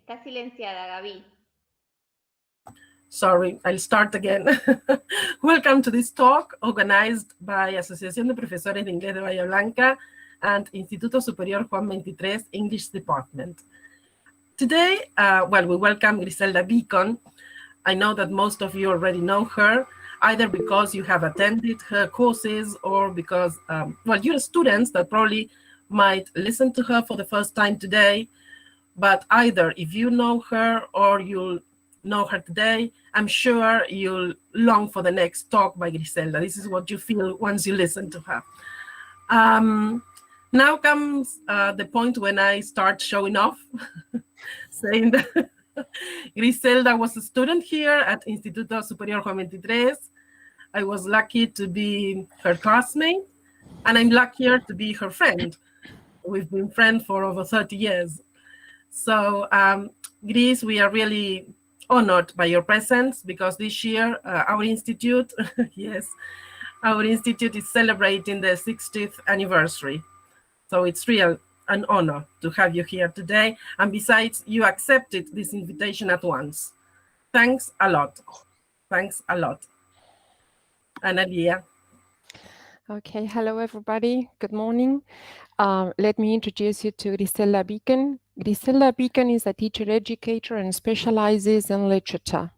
Está silenciada, Gaby. Sorry, I'll start again. Welcome to this talk organized by Asociación de Profesores de Inglés de Bahía Blanca and Instituto Superior Juan XXIII English Department. Today, we welcome Griselda Beacon. I know that most of you already know her, either because you have attended her courses or because, you're students that probably might listen to her for the first time today. But either if you know her or you'll know her today, I'm sure you'll long for the next talk by Griselda. This is what you feel once you listen to her. Now comes the point when I start showing off, saying that Griselda was a student here at Instituto Superior Juan XXIII. I was lucky to be her classmate, and I'm luckier to be her friend. We've been friends for over 30 years. So, Gris, we are really honored by your presence because this year our institute, our institute is celebrating the 60th anniversary. So it's real an honor to have you here today. And besides, you accepted this invitation at once. Thanks a lot. Thanks a lot. Analia. Okay, hello everybody. Good morning. Let me introduce you to Griselda Beacon. Griselda Beacon is a teacher educator and specializes in literature.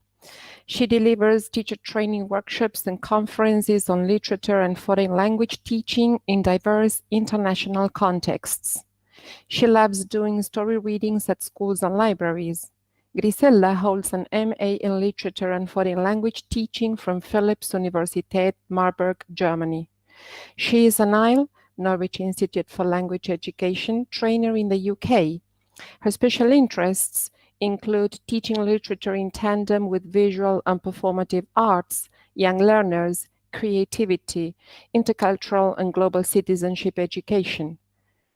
She delivers teacher training workshops and conferences on literature and foreign language teaching in diverse international contexts. She loves doing story readings at schools and libraries. Griselda holds an MA in literature and foreign language teaching from Philipps Universität Marburg, Germany. She is an IEL, Norwich Institute for Language Education, trainer in the UK. Her special interests include teaching literature in tandem with visual and performative arts, young learners, creativity, intercultural and global citizenship education.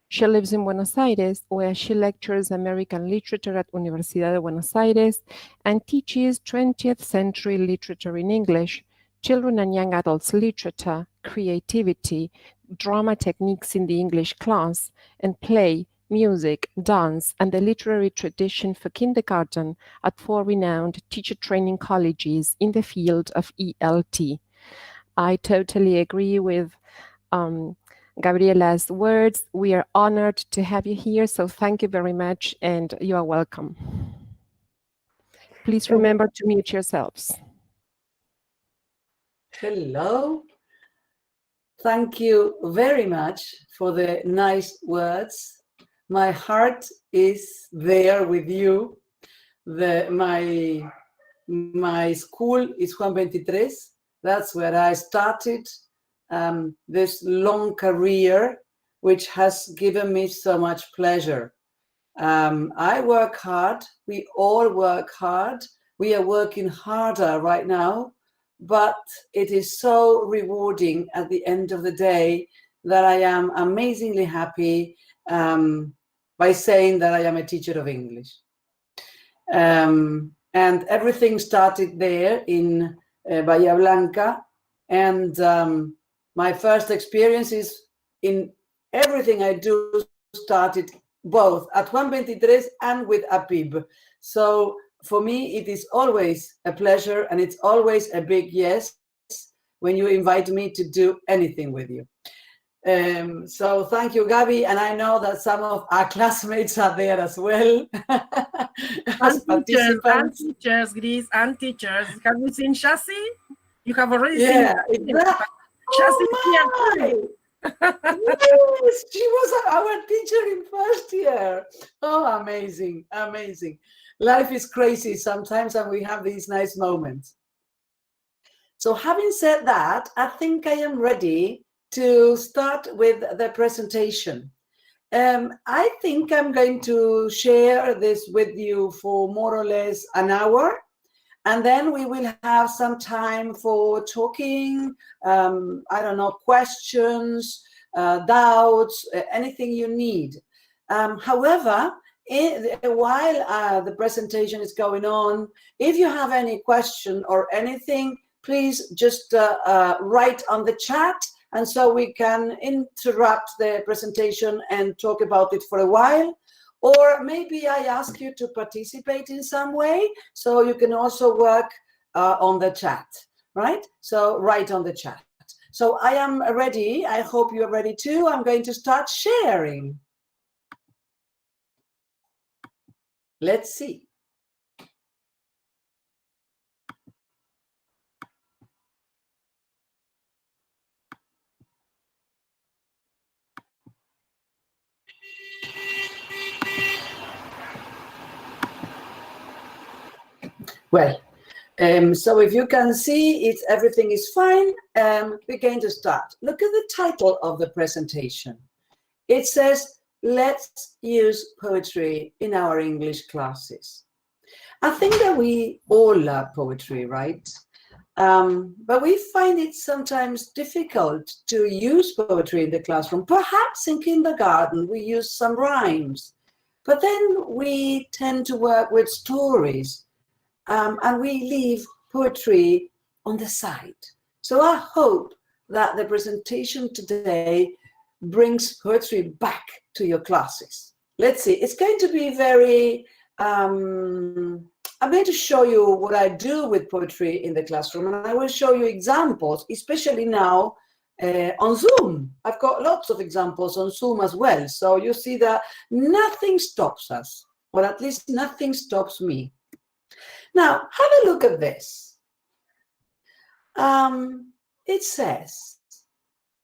She lives in Buenos Aires, where she lectures American literature at Universidad de Buenos Aires and teaches 20th century literature in English, children and young adults literature, creativity, drama techniques in the English class, and play, music, dance, and the literary tradition for kindergarten at 4 renowned teacher training colleges in the field of ELT. I totally agree with Gabriela's words. We are honored to have you here, so thank you very much, and you are welcome. Please remember to mute yourselves. Hello. Thank you very much for the nice words. My heart is there with you. My school is Juan XXIII. That's where I started this long career, which has given me so much pleasure. I work hard. We all work hard. We are working harder right now, but it is so rewarding at the end of the day that I am amazingly happy by saying that I am a teacher of English. And everything started there in Bahía Blanca. And my first experiences in everything I do started both at Juan XXIII and with APIB. So for me, it is always a pleasure and it's always a big yes when you invite me to do anything with you. So thank you, Gabi, and I know that some of our classmates are there as well. As participants. And teachers, Gris, and teachers. Have you seen Chassis? You have already seen exactly. Chassis here. Yes, she was our teacher in first year. Oh, amazing, amazing. Life is crazy sometimes, and we have these nice moments. So having said that, I think I am ready to start with the presentation. I think I'm going to share this with you for more or less an hour, and then we will have some time for talking, questions, doubts, anything you need. However, while the presentation is going on, if you have any question or anything, please just write on the chat, and so we can interrupt the presentation and talk about it for a while. Or maybe I ask you to participate in some way, so you can also work on the chat, right? So write on the chat. So I am ready. I hope you're ready too. I'm going to start sharing. Let's see. Well, so if you can see, everything is fine. We're going to start. Look at the title of the presentation. It says, let's use poetry in our English classes. I think that we all love poetry, right? But we find it sometimes difficult to use poetry in the classroom. Perhaps in kindergarten, we use some rhymes, but then we tend to work with stories. And we leave poetry on the side. So I hope that the presentation today brings poetry back to your classes. Let's see, it's going to be very, I'm going to show you what I do with poetry in the classroom, and I will show you examples, especially now on Zoom. I've got lots of examples on Zoom as well. So you see that nothing stops us, or at least nothing stops me. Now, have a look at this. It says,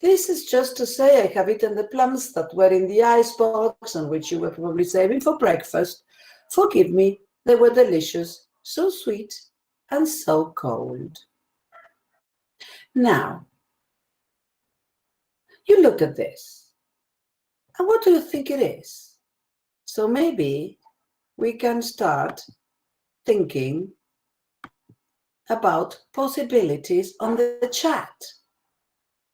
this is just to say I have eaten the plums that were in the icebox and which you were probably saving for breakfast. Forgive me, they were delicious, so sweet and so cold. Now, you look at this, and what do you think it is? So maybe we can start thinking about possibilities on the chat.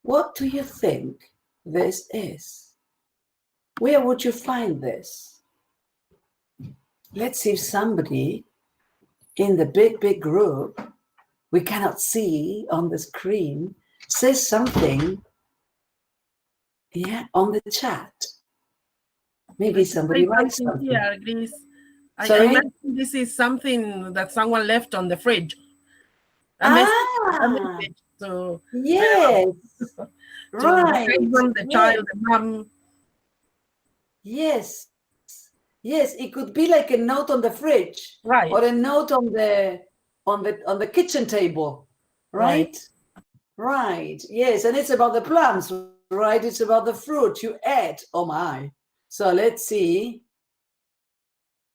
What do you think this is? Where would you find this? Let's see if somebody in the big group we cannot see on the screen says something, yeah, on the chat. Maybe somebody writes something. Here, Grace. Sorry? I imagine this is something that someone left on the fridge. A message. So yes, right. The child, the mom. Yes, yes. It could be like a note on the fridge, right, or a note on the kitchen table, right? Right. Yes, and it's about the plums, right? It's about the fruit you ate. Oh my! So let's see.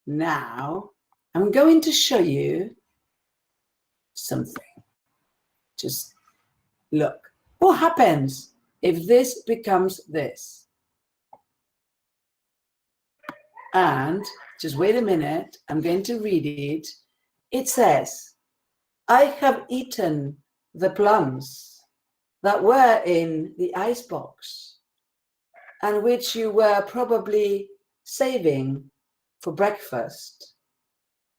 Now I'm going to show you something. Just look. What happens if this becomes this? And just wait a minute. I'm going to read it. It says, I have eaten the plums that were in the icebox and which you were probably saving for breakfast.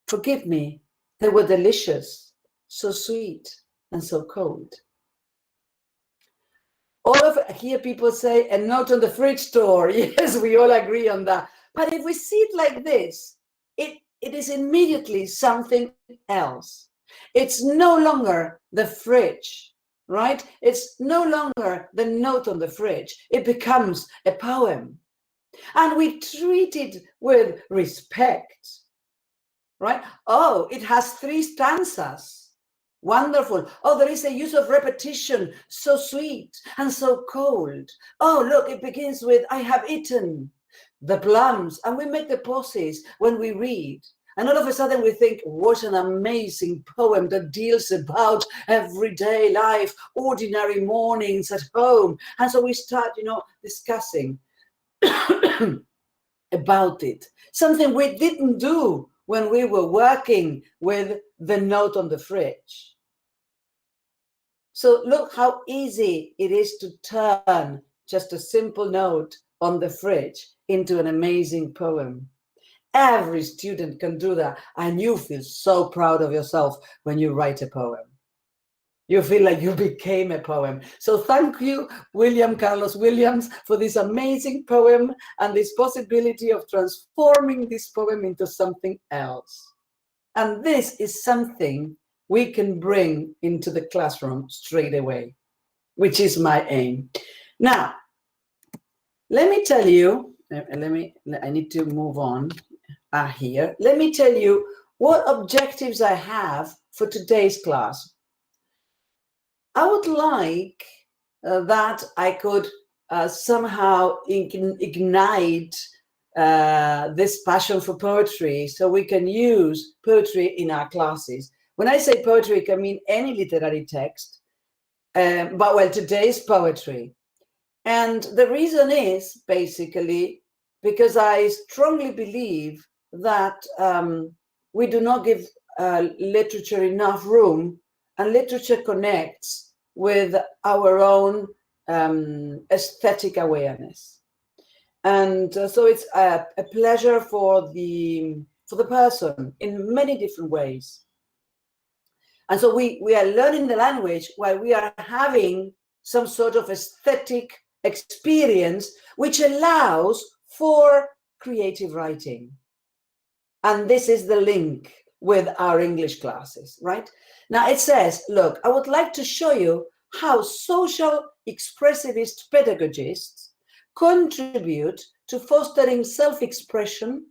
Forgive me, they were delicious, so sweet and so cold. All of here people say a note on the fridge store. Yes, we all agree on that. But if we see it like this, it is immediately something else. It's no longer the fridge, right? It's no longer the note on the fridge. It becomes a poem. And we treat it with respect, right? Oh, it has 3 stanzas. Wonderful. Oh, there is a use of repetition, so sweet and so cold. Oh, look, it begins with, I have eaten the plums, and we make the pauses when we read. And all of a sudden we think, what an amazing poem that deals about everyday life, ordinary mornings at home. And so we start, discussing about it. Something we didn't do when we were working with the note on the fridge. So look how easy it is to turn just a simple note on the fridge into an amazing poem. Every student can do that, and you feel so proud of yourself when you write a poem. you feel like you became a poem. So thank you, William Carlos Williams, for this amazing poem and this possibility of transforming this poem into something else. And this is something we can bring into the classroom straight away, which is my aim. Now, let me tell you, I need to move on here. Let me tell you what objectives I have for today's class. I would like that I could somehow ignite this passion for poetry, so we can use poetry in our classes. When I say poetry, it can mean any literary text, but well, today's poetry. And the reason is basically because I strongly believe that we do not give literature enough room, and literature connects with our own aesthetic awareness. And so it's a pleasure for the person in many different ways. And so we are learning the language while we are having some sort of aesthetic experience, which allows for creative writing. And this is the link with our English classes, right? Now it says, look, I would like to show you how social expressivist pedagogists contribute to fostering self-expression,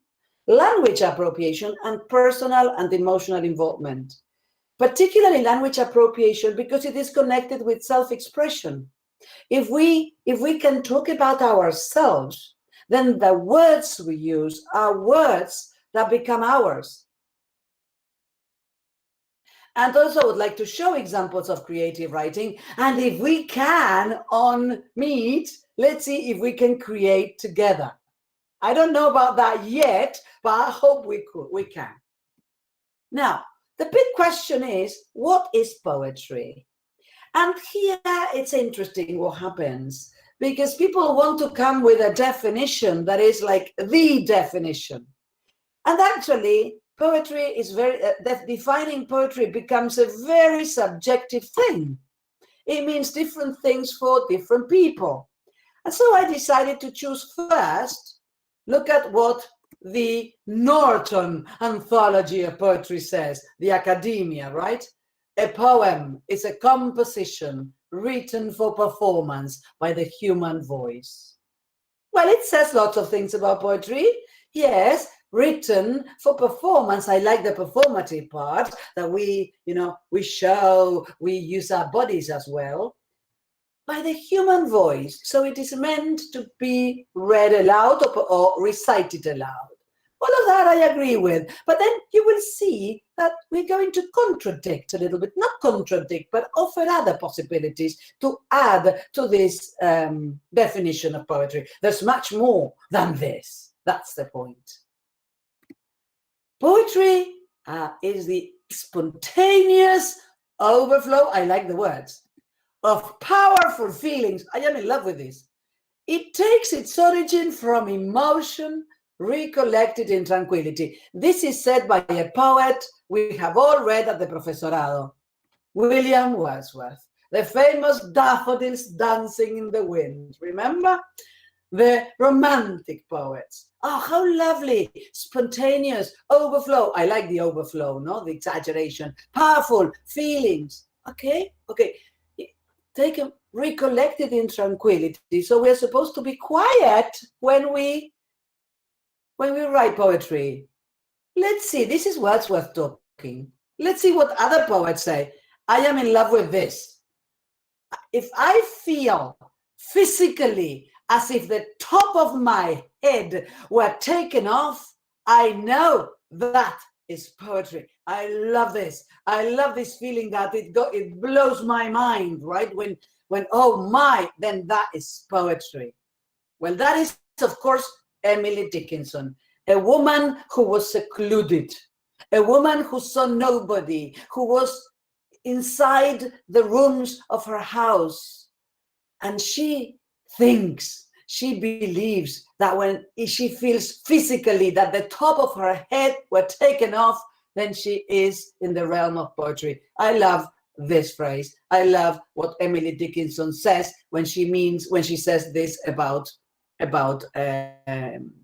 language appropriation, and personal and emotional involvement. Particularly language appropriation, because it is connected with self-expression. If we can talk about ourselves, then the words we use are words that become ours. And also I would like to show examples of creative writing. And if we can on Meet, let's see if we can create together. I don't know about that yet, but I hope we can. Now, the big question is, what is poetry? And here it's interesting what happens, because people want to come with a definition that is like the definition. And actually, poetry is defining poetry becomes a very subjective thing. It means different things for different people. And so I decided to choose first, look at what the Norton Anthology of Poetry says, the academia, right? A poem is a composition written for performance by the human voice. Well, it says lots of things about poetry. Yes, written for performance. I like the performative part, that we show, we use our bodies as well. By the human voice. So it is meant to be read aloud or recited aloud. All of that I agree with. But then you will see that we're going to contradict a little bit, not contradict, but offer other possibilities to add to this definition of poetry. There's much more than this. That's the point. Poetry is the spontaneous overflow, I like the words, of powerful feelings. I am in love with this. It takes its origin from emotion recollected in tranquility. This is said by a poet we have all read at the Professorado, William Wordsworth, the famous daffodils dancing in the wind. Remember? The romantic poets. Oh, how lovely, spontaneous, overflow. I like the overflow, no? The exaggeration, powerful feelings. Okay. Take them, recollected in tranquility. So we're supposed to be quiet when we write poetry. Let's see, this is Wordsworth talking. Let's see what other poets say. I am in love with this. If I feel physically as if the top of my head were taken off, I know that is poetry. I love this. I love this feeling that it blows my mind, right? When oh my, then that is poetry. Well, that is, of course, Emily Dickinson, a woman who was secluded, a woman who saw nobody, who was inside the rooms of her house. And she thinks, she believes that when she feels physically that the top of her head were taken off, then she is in the realm of poetry. I love this phrase. I love what Emily Dickinson says when she says this about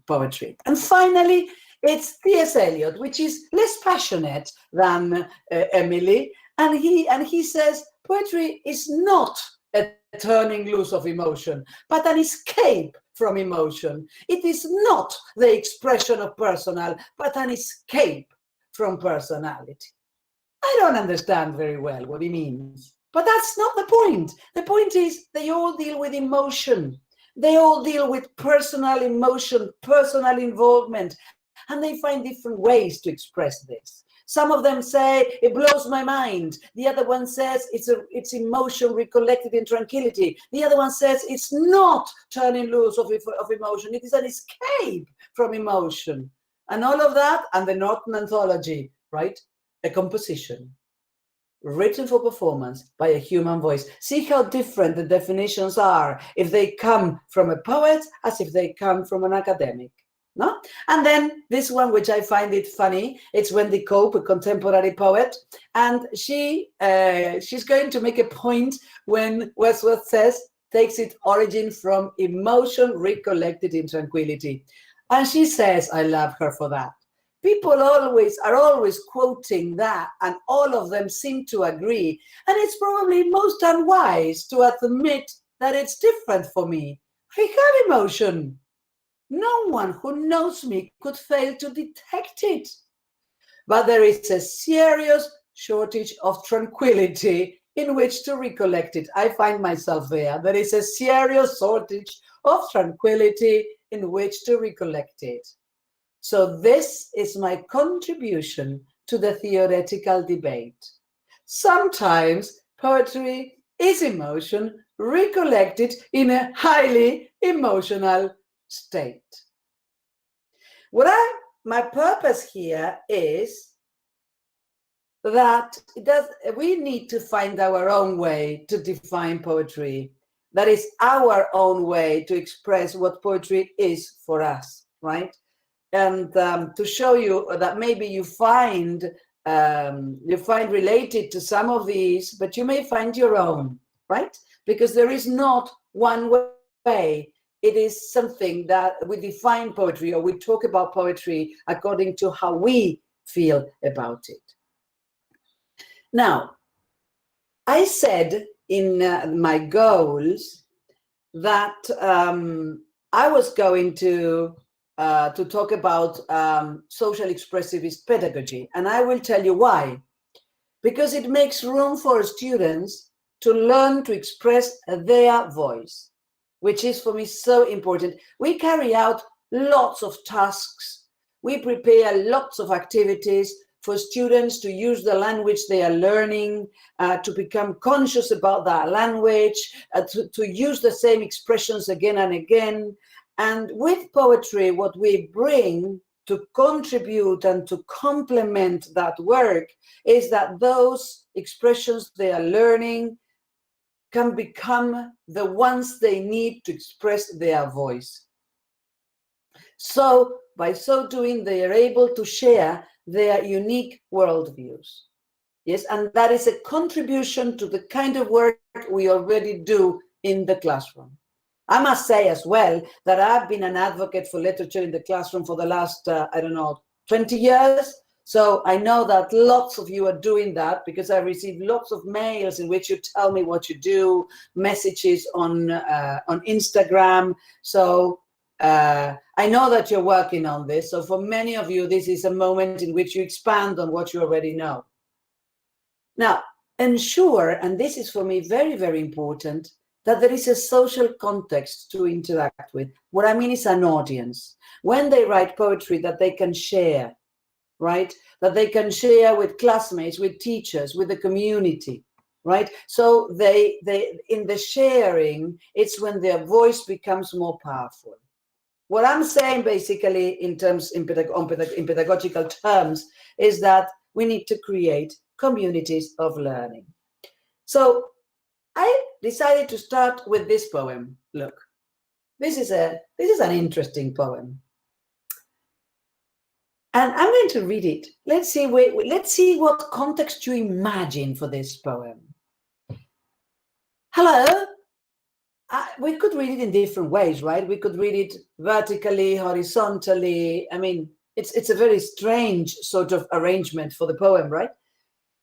poetry. And finally, it's T.S. Eliot, which is less passionate than Emily, and he says poetry is not a turning loose of emotion, but an escape from emotion. It is not the expression of personal, but an escape from personality. I don't understand very well what he means, but that's not the point. The point is they all deal with emotion. They all deal with personal emotion, personal involvement, and they find different ways to express this. Some of them say, it blows my mind. The other one says, it's emotion recollected in tranquility. The other one says, it's not turning loose of emotion. It is an escape from emotion. And all of that, and the Norton Anthology, right? A composition written for performance by a human voice. See how different the definitions are if they come from a poet as if they come from an academic. No? And then this one, which I find it funny, it's Wendy Cope, a contemporary poet, and she's going to make a point when Wordsworth says, takes its origin from emotion recollected in tranquility. And she says, I love her for that. People are always quoting that, and all of them seem to agree. And it's probably most unwise to admit that it's different for me. I have emotion. No one who knows me could fail to detect it. But there is a serious shortage of tranquility in which to recollect it. I find myself there. There is a serious shortage of tranquility in which to recollect it. So this is my contribution to the theoretical debate. Sometimes poetry is emotion recollected in a highly emotional state. My purpose here is that we need to find our own way to define poetry. That is our own way to express what poetry is for us, right? And to show you that maybe you find related to some of these, but you may find your own, right? Because there is not one way. It is something that we define poetry, or we talk about poetry according to how we feel about it. Now, I said in my goals that I was going to talk about social expressivist pedagogy, and I will tell you why. Because it makes room for students to learn to express their voice, which is for me so important. We carry out lots of tasks. We prepare lots of activities for students to use the language they are learning, to become conscious about that language, to use the same expressions again and again. And with poetry, what we bring to contribute and to complement that work is that those expressions they are learning can become the ones they need to express their voice. So by so doing, they are able to share their unique worldviews. Yes, and that is a contribution to the kind of work we already do in the classroom. I must say as well that I've been an advocate for literature in the classroom for the last, 20 years. So I know that lots of you are doing that, because I receive lots of mails in which you tell me what you do, messages on Instagram. So I know that you're working on this. So for many of you, this is a moment in which you expand on what you already know. Now, ensure, and this is for me very, very important, that there is a social context to interact with. What I mean is an audience. When they write poetry that they can share, right? That they can share with classmates, with teachers, with the community, right? So they in the sharing, it's when their voice becomes more powerful. What I'm saying basically in pedagogical terms is that we need to create communities of learning. So I decided to start with this poem. Look, this is an interesting poem. And I'm going to read it. Let's see what context you imagine for this poem. Hello. We could read it in different ways, right? We could read it vertically, horizontally. I mean, it's a very strange sort of arrangement for the poem, right?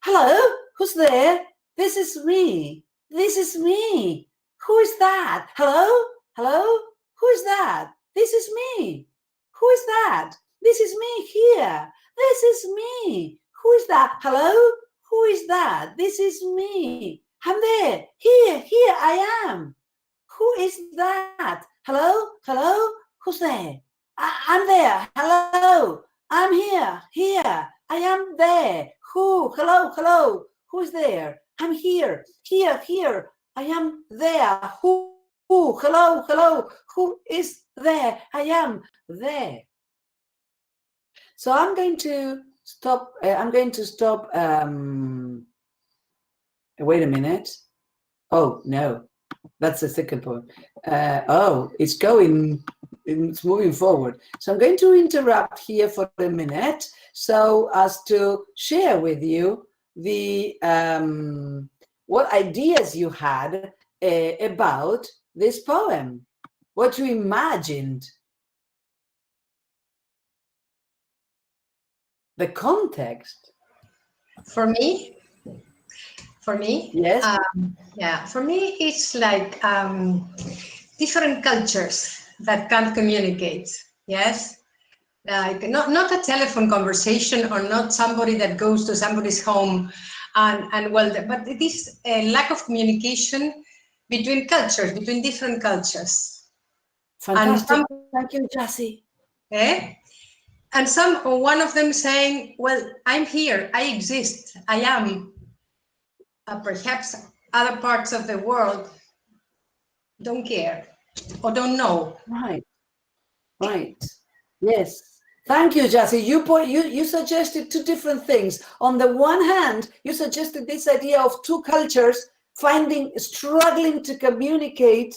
Hello, who's there? This is me. This is me. Who is that? Hello? Hello? Who is that? This is me. Who is that? This is me here. This is me. Who is that? Hello? Who is that? This is me. I'm there. Here I am. Who is that? Hello? Hello? Who's there? I'm there. Hello? I'm here. I am there. Who? Hello? Who is there? I'm here. I am there. Who? Hello? Who is there? I am there. So I'm going to stop. Wait a minute. Oh, no. That's the second point. It's moving forward. So I'm going to interrupt here for a minute so as to share with you the what ideas you had about this poem, what you imagined, the context. For me, yes, for me, it's like different cultures that can communicate. Yes, like not a telephone conversation or not somebody that goes to somebody's home, but it is a lack of communication between cultures, between different cultures. Fantastic. Thank you, Jessie. And one of them saying, well, I'm here, I exist, I am. Perhaps other parts of the world don't care or don't know. Right. Yes. Thank you, Jessie. You suggested two different things. On the one hand, you suggested this idea of two cultures struggling to communicate,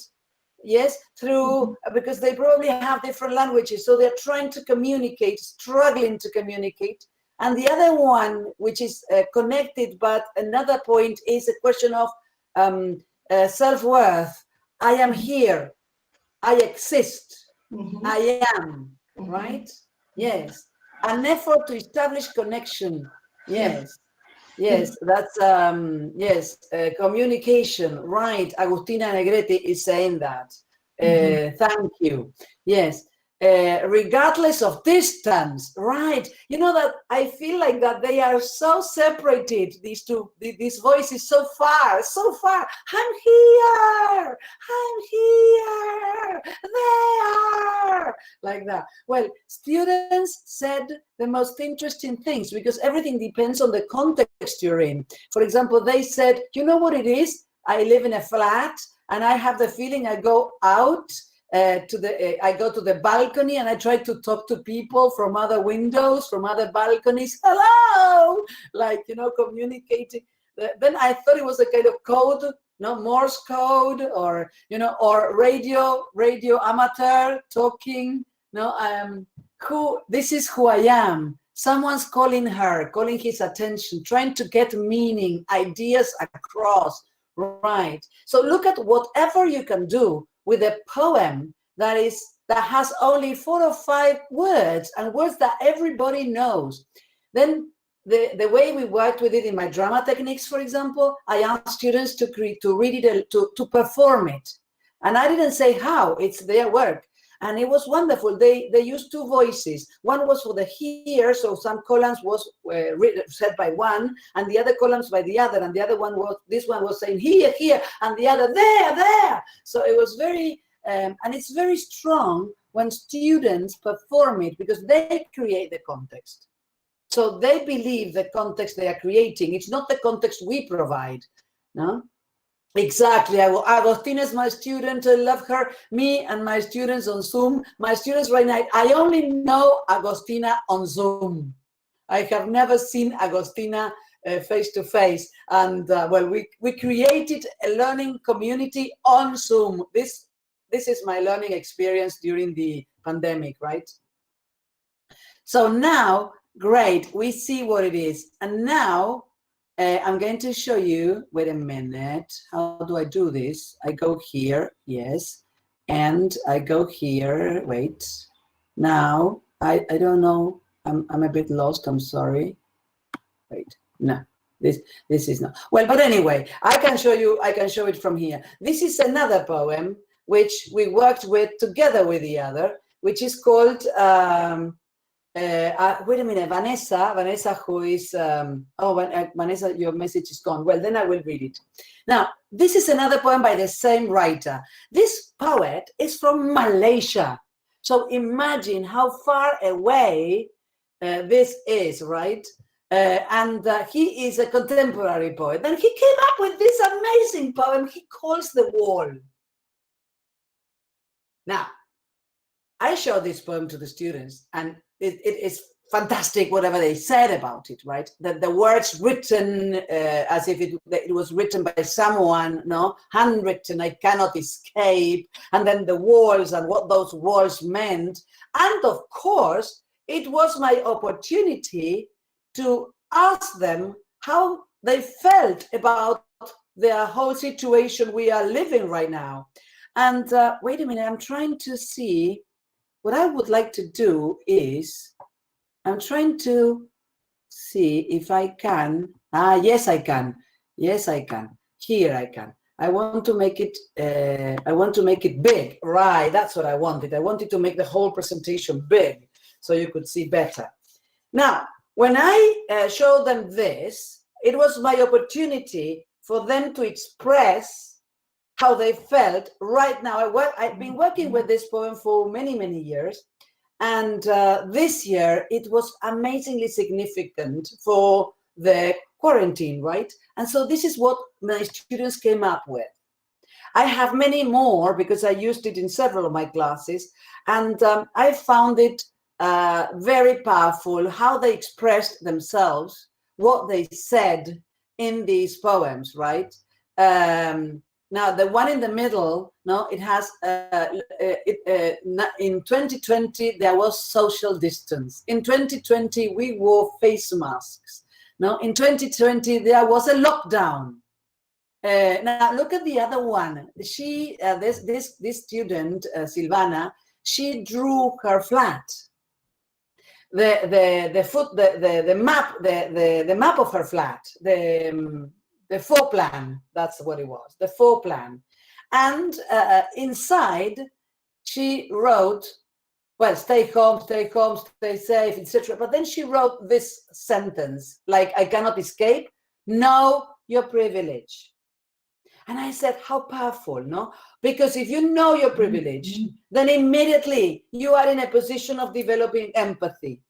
yes, through, because they probably have different languages. So they're trying to communicate, struggling to communicate. And the other one, which is connected, but another point is a question of self-worth. I am here. I exist. I am. Right? Yes. An effort to establish connection. Yes. That's communication. Right. Agustina Negrete is saying that. Thank you. Yes. Regardless of distance, right? You know that I feel like that they are so separated, these voices so far. I'm here, they are, like that. Well, students said the most interesting things because everything depends on the context you're in. For example, they said, you know what it is? I live in a flat and I have the feeling I go out I go to the balcony and I try to talk to people from other windows, from other balconies. Hello, communicating. Then I thought it was a kind of code, Morse code, or or radio amateur talking. This is who I am. Someone's calling his attention, trying to get meaning, ideas across. Right. So look at whatever you can do with a poem that has only 4 or 5 words and words that everybody knows. Then the way we worked with it in my drama techniques, for example, I asked students to read it, to perform it. And I didn't say how, it's their work. And it was wonderful. They used 2 voices. One was for the here, so some columns was said by one, and the other columns by the other, and the other one this one was saying here, and the other there. So it was very, and it's very strong when students perform it because they create the context. So they believe the context they are creating. It's not the context we provide, no? Exactly. Agostina is my student. I love her. Me and my students on Zoom. My students right now, I only know Agostina on Zoom. I have never seen Agostina face to face. And we created a learning community on Zoom. This is my learning experience during the pandemic, right? So now, great, we see what it is. And now I'm going to show you, wait a minute, how do I do this? I go here, yes, and I go here, wait. Now, I don't know, I'm a bit lost, I'm sorry. Wait, no, this is not. Well, but anyway, I can show it from here. This is another poem which we worked with together with the other, which is called, wait a minute, Vanessa, who is, Vanessa, your message is gone. Well, then I will read it. Now, this is another poem by the same writer. This poet is from Malaysia. So imagine how far away this is, right? And he is a contemporary poet. And he came up with this amazing poem he calls The Wall. Now, I showed this poem to the students, and it is fantastic, whatever they said about it, right? That the words written as if it was written by someone, no, handwritten, I cannot escape, and then the walls and what those walls meant. And of course, it was my opportunity to ask them how they felt about the whole situation we are living right now. And wait a minute, I'm trying to see. What I would like to do is, I'm trying to see if I can. Yes, I can. Yes, I can. Here I can. I want to make it. I want to make it big. Right, that's what I wanted. I wanted to make the whole presentation big, so you could see better. Now, when I showed them this, it was my opportunity for them to express how they felt right now. I've been working with this poem for many, many years. And this year, it was amazingly significant for the quarantine, right? And so this is what my students came up with. I have many more because I used it in several of my classes. And I found it very powerful how they expressed themselves, what they said in these poems, right? Now, the one in the middle, no, it has, in 2020, there was social distance. In 2020, we wore face masks. No, in 2020, there was a lockdown. Now, look at the other one. She, this student, Silvana, she drew her flat. The map of her flat, the floor plan, that's what it was, the floor plan. And inside, she wrote, well, stay home, stay safe, etc. But then she wrote this sentence, like, I cannot escape, know your privilege. And I said, how powerful, no? Because if you know your privilege, then immediately you are in a position of developing empathy,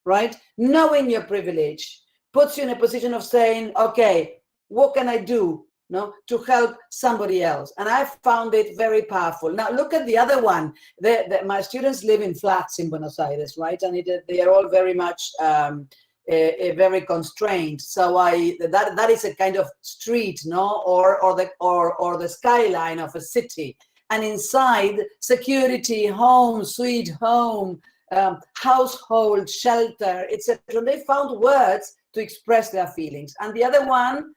right? Knowing your privilege puts you in a position of saying, okay, what can I do, no, to help somebody else? And I found it very powerful. Now look at the other one. My students live in flats in Buenos Aires, right? And they are all very much very constrained. So that is a kind of street, no, or the skyline of a city. And inside, security, home, sweet home, household, shelter, etc. They found words to express their feelings. And the other one,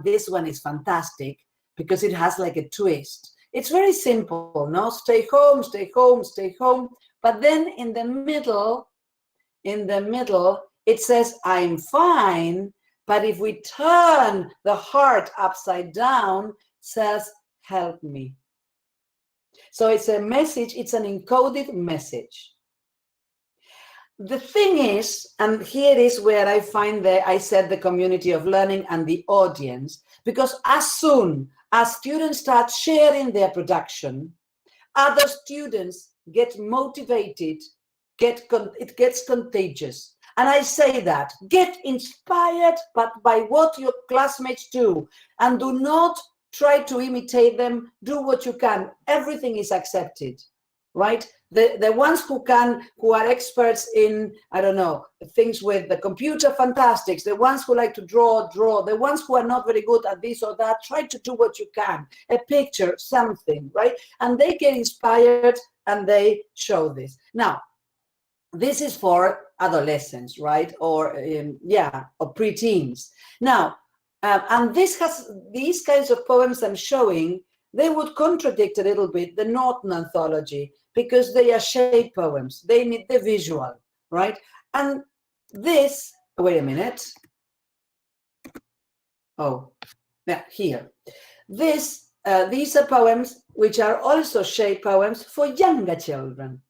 this one is fantastic because it has like a twist. It's very simple, no? Stay home, stay home, stay home. But then in the middle, it says, I'm fine. But if we turn the heart upside down, it says, help me. So it's a message, it's an encoded message. The thing is, and here is where I find I said the community of learning and the audience, because as soon as students start sharing their production, other students get motivated, it gets contagious. And I say that, get inspired but by what your classmates do, and do not try to imitate them, do what you can. Everything is accepted, right? The ones who are experts in, I don't know, things with the computer, fantastic. The ones who like to draw. The ones who are not very good at this or that, try to do what you can. A picture, something, right? And they get inspired and they show this. Now, this is for adolescents, right? Or yeah, or preteens. Now, and this has these kinds of poems I'm showing, they would contradict a little bit the Northern anthology because they are shape poems. They need the visual, right? And this, wait a minute. Oh, yeah, here. These are poems which are also shape poems for younger children.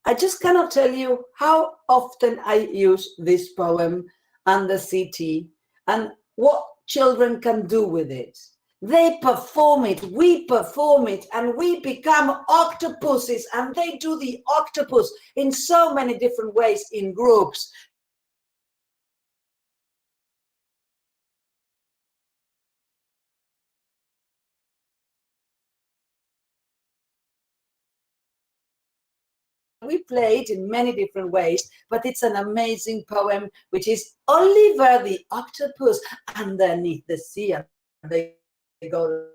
I just cannot tell you how often I use this poem and the CT and what children can do with it. They perform it, we perform it, and we become octopuses, and they do the octopus in so many different ways in groups. We play it in many different ways, but it's an amazing poem, which is Oliver the octopus underneath the sea, and they go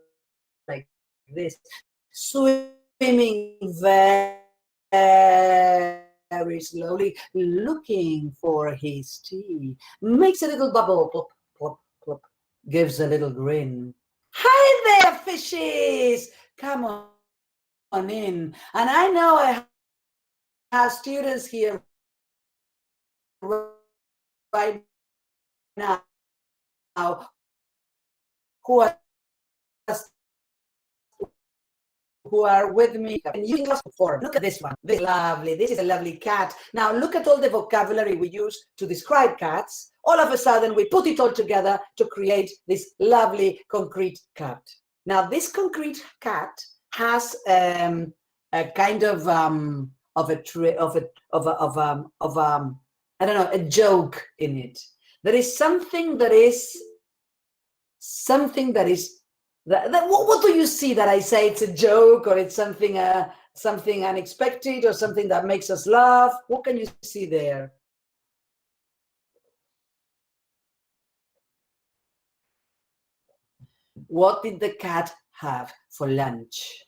like this, swimming very slowly, looking for his tea, makes a little bubble, plop, plop, plop, gives a little grin. Hi there, fishes! Come on in. And I know I have students here right now who are with me and using class form. Look at this one. This is lovely. This is a lovely cat. Now look at all the vocabulary we use to describe cats. All of a sudden we put it all together to create this lovely concrete cat. Now this concrete cat has a kind of I don't know, a joke in it. There is something that is what do you see that I say it's a joke, or it's something something unexpected, or something that makes us laugh? What can you see there? What did the cat have for lunch?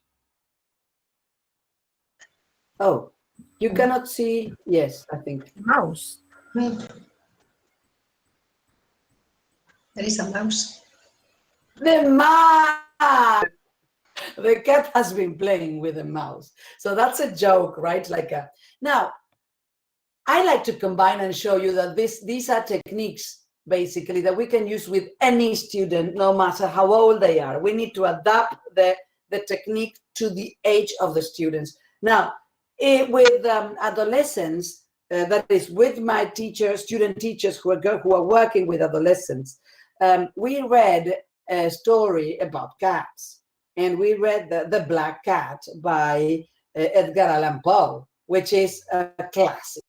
Oh, you cannot see. Yes, I think. Mouse. There is a mouse. The mouse. The cat has been playing with a mouse. So that's a joke, right? Now, I like to combine and show you that these are techniques, basically, that we can use with any student, no matter how old they are. We need to adapt the technique to the age of the students. Now, with adolescents, that is with my teachers, student teachers who are working with adolescents, we read a story about cats, and we read the Black Cat by Edgar Allan Poe, which is a classic.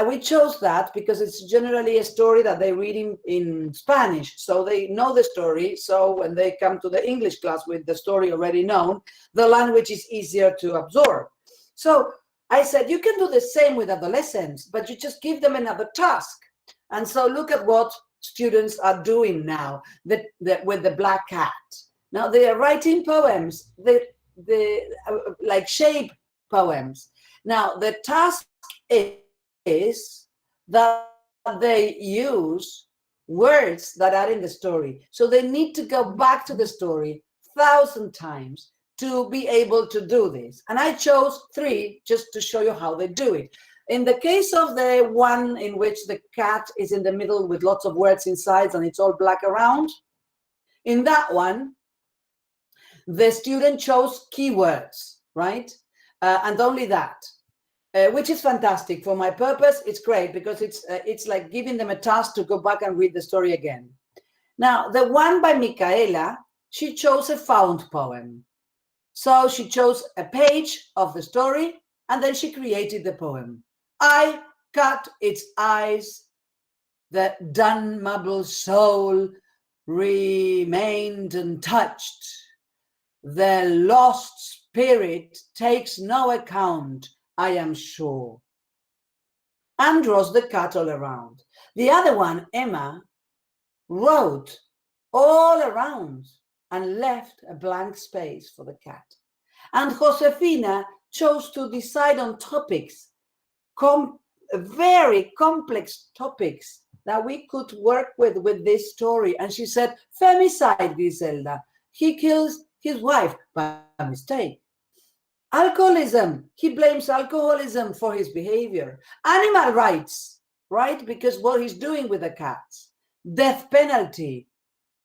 We chose that because it's generally a story that they read in Spanish, so they know the story. So when they come to the English class with the story already known, the language is easier to absorb. So I said, you can do the same with adolescents, but you just give them another task. And so look at what students are doing now with the Black Cat. Now they are writing poems, like shape poems. Now the task is that they use words that are in the story. So they need to go back to the story 1,000 times to be able to do this. And I chose 3 just to show you how they do it. In the case of the one in which the cat is in the middle with lots of words inside and it's all black around, in that one, the student chose keywords, right? And only that, which is fantastic. For my purpose, it's great because it's like giving them a task to go back and read the story again. Now, the one by Micaela, she chose a found poem. So she chose a page of the story and then she created the poem. I cut its eyes, the damnable soul remained untouched. The lost spirit takes no account, I am sure. And draws the cat all around. The other one, Emma, wrote all around and left a blank space for the cat. And Josefina chose to decide on topics very complex topics that we could work with this story. And she said, femicide, Griselda. He kills his wife by mistake. Alcoholism, he blames alcoholism for his behavior. Animal rights, right? Because what he's doing with the cats. Death penalty,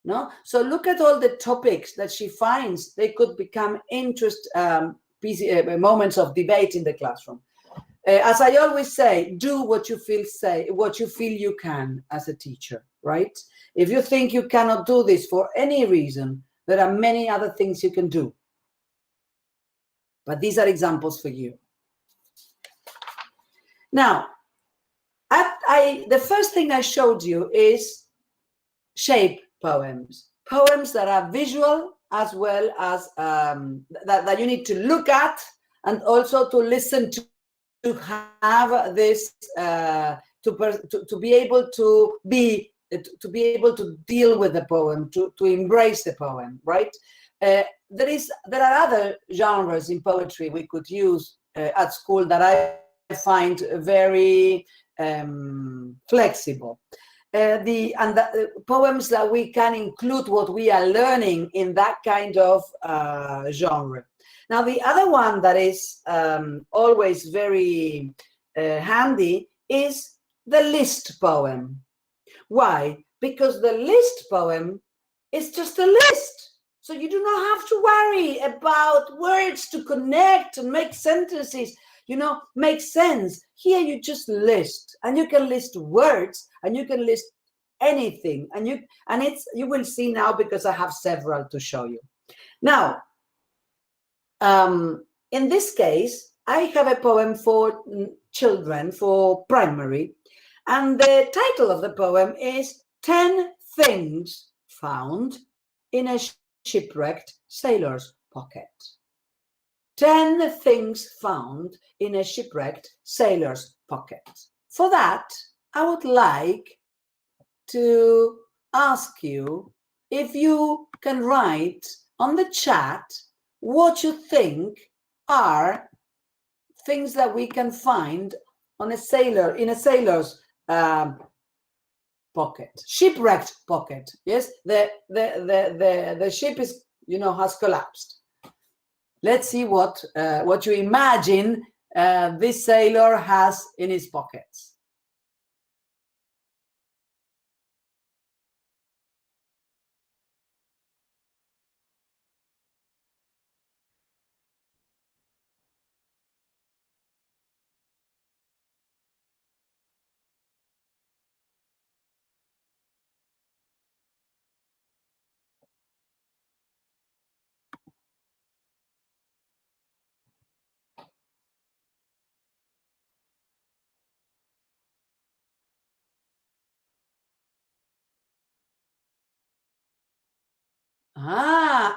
no? So look at all the topics that she finds they could become moments of debate in the classroom. As I always say, do what you feel you can as a teacher, right? If you think you cannot do this for any reason, there are many other things you can do. But these are examples for you. Now, the first thing I showed you is shape poems. Poems that are visual as well as that you need to look at and also to listen to have this to be able to deal with the poem, to embrace the poem, right? There are other genres in poetry we could use at school that I find very flexible. The poems that we can include what we are learning in that kind of genre. Now, the other one that is always very handy is the list poem. Why? Because the list poem is just a list. So you do not have to worry about words to connect and make sentences, make sense. Here you just list, and you can list words, and you can list anything, and you will see now because I have several to show you. Now, in this case, I have a poem for children, for primary, and the title of the poem is 10 Things Found in a Shipwrecked Sailor's Pocket. 10 things found in a shipwrecked sailor's pocket. For that, I would like to ask you if you can write on the chat what you think are things that we can find on a sailor's pocket, shipwrecked pocket. Yes, the ship is, has collapsed. Let's see what you imagine this sailor has in his pockets.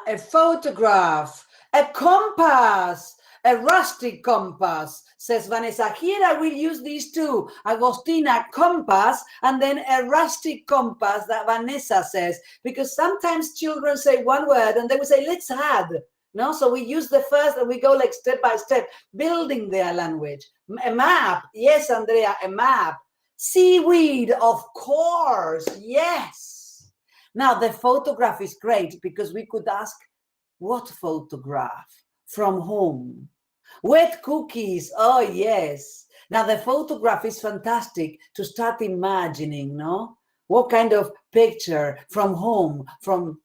A photograph, a compass, a rusty compass, says Vanessa. Here I will use these two, Agostina, compass, and then a rusty compass that Vanessa says, because sometimes children say one word and they will say, let's add. No, so we use the first and we go like step by step, building their language. A map, yes, Andrea, a map. Seaweed, of course, yes. Now, the photograph is great because we could ask, what photograph? From whom? Wet cookies, oh yes. Now, the photograph is fantastic to start imagining, no? What kind of picture? From whom? From,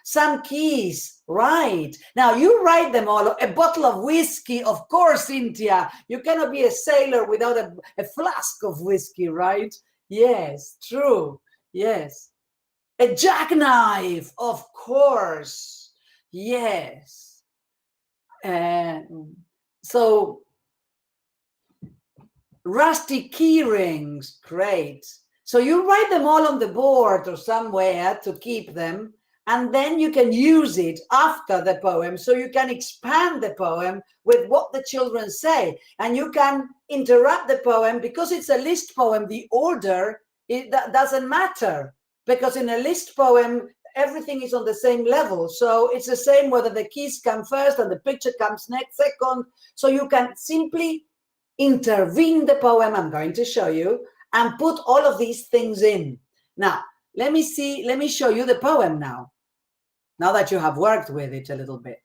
some keys, right. Now, you write them all. A bottle of whiskey, of course, Cynthia. You cannot be a sailor without a flask of whiskey, right? Yes, true, yes. A jackknife, of course, yes. So, rusty key rings, great. So you write them all on the board or somewhere to keep them, and then you can use it after the poem, so you can expand the poem with what the children say, and you can interrupt the poem because it's a list poem. The order, that doesn't matter. Because in a list poem, everything is on the same level. So it's the same whether the keys come first and the picture comes next, second. So you can simply intervene the poem I'm going to show you and put all of these things in. Now, let me show you the poem now. Now that you have worked with it a little bit,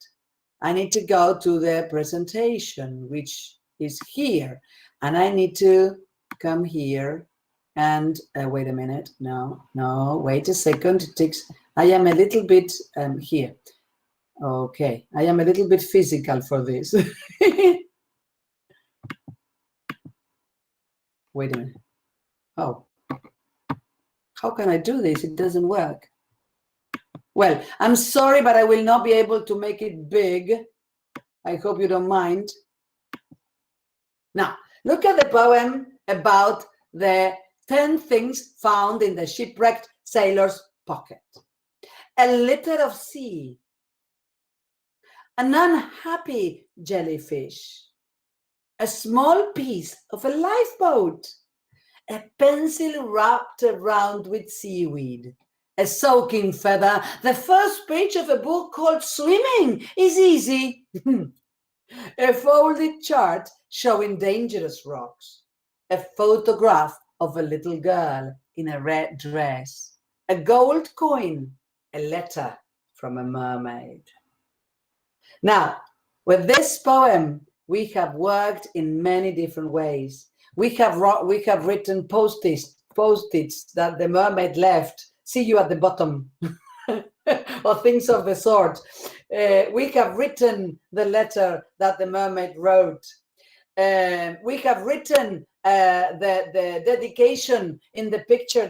I need to go to the presentation, which is here. And I need to come here and wait a minute. No, wait a second. It takes, I am a little bit here. Okay, I am a little bit physical for this. Wait a minute. Oh, how can I do this? It doesn't work. Well, I'm sorry, but I will not be able to make it big. I hope you don't mind. Now, look at the poem about the 10 things found in the shipwrecked sailor's pocket. A liter of sea, an unhappy jellyfish, a small piece of a lifeboat, a pencil wrapped around with seaweed, a soaking feather, the first page of a book called Swimming is Easy, a folded chart showing dangerous rocks, a photograph of a little girl in a red dress, a gold coin, a letter from a mermaid. Now, with this poem, we have worked in many different ways. We have written post-its that the mermaid left. See you at the bottom, or things of the sort. We have written the letter that the mermaid wrote. We have written the dedication in the picture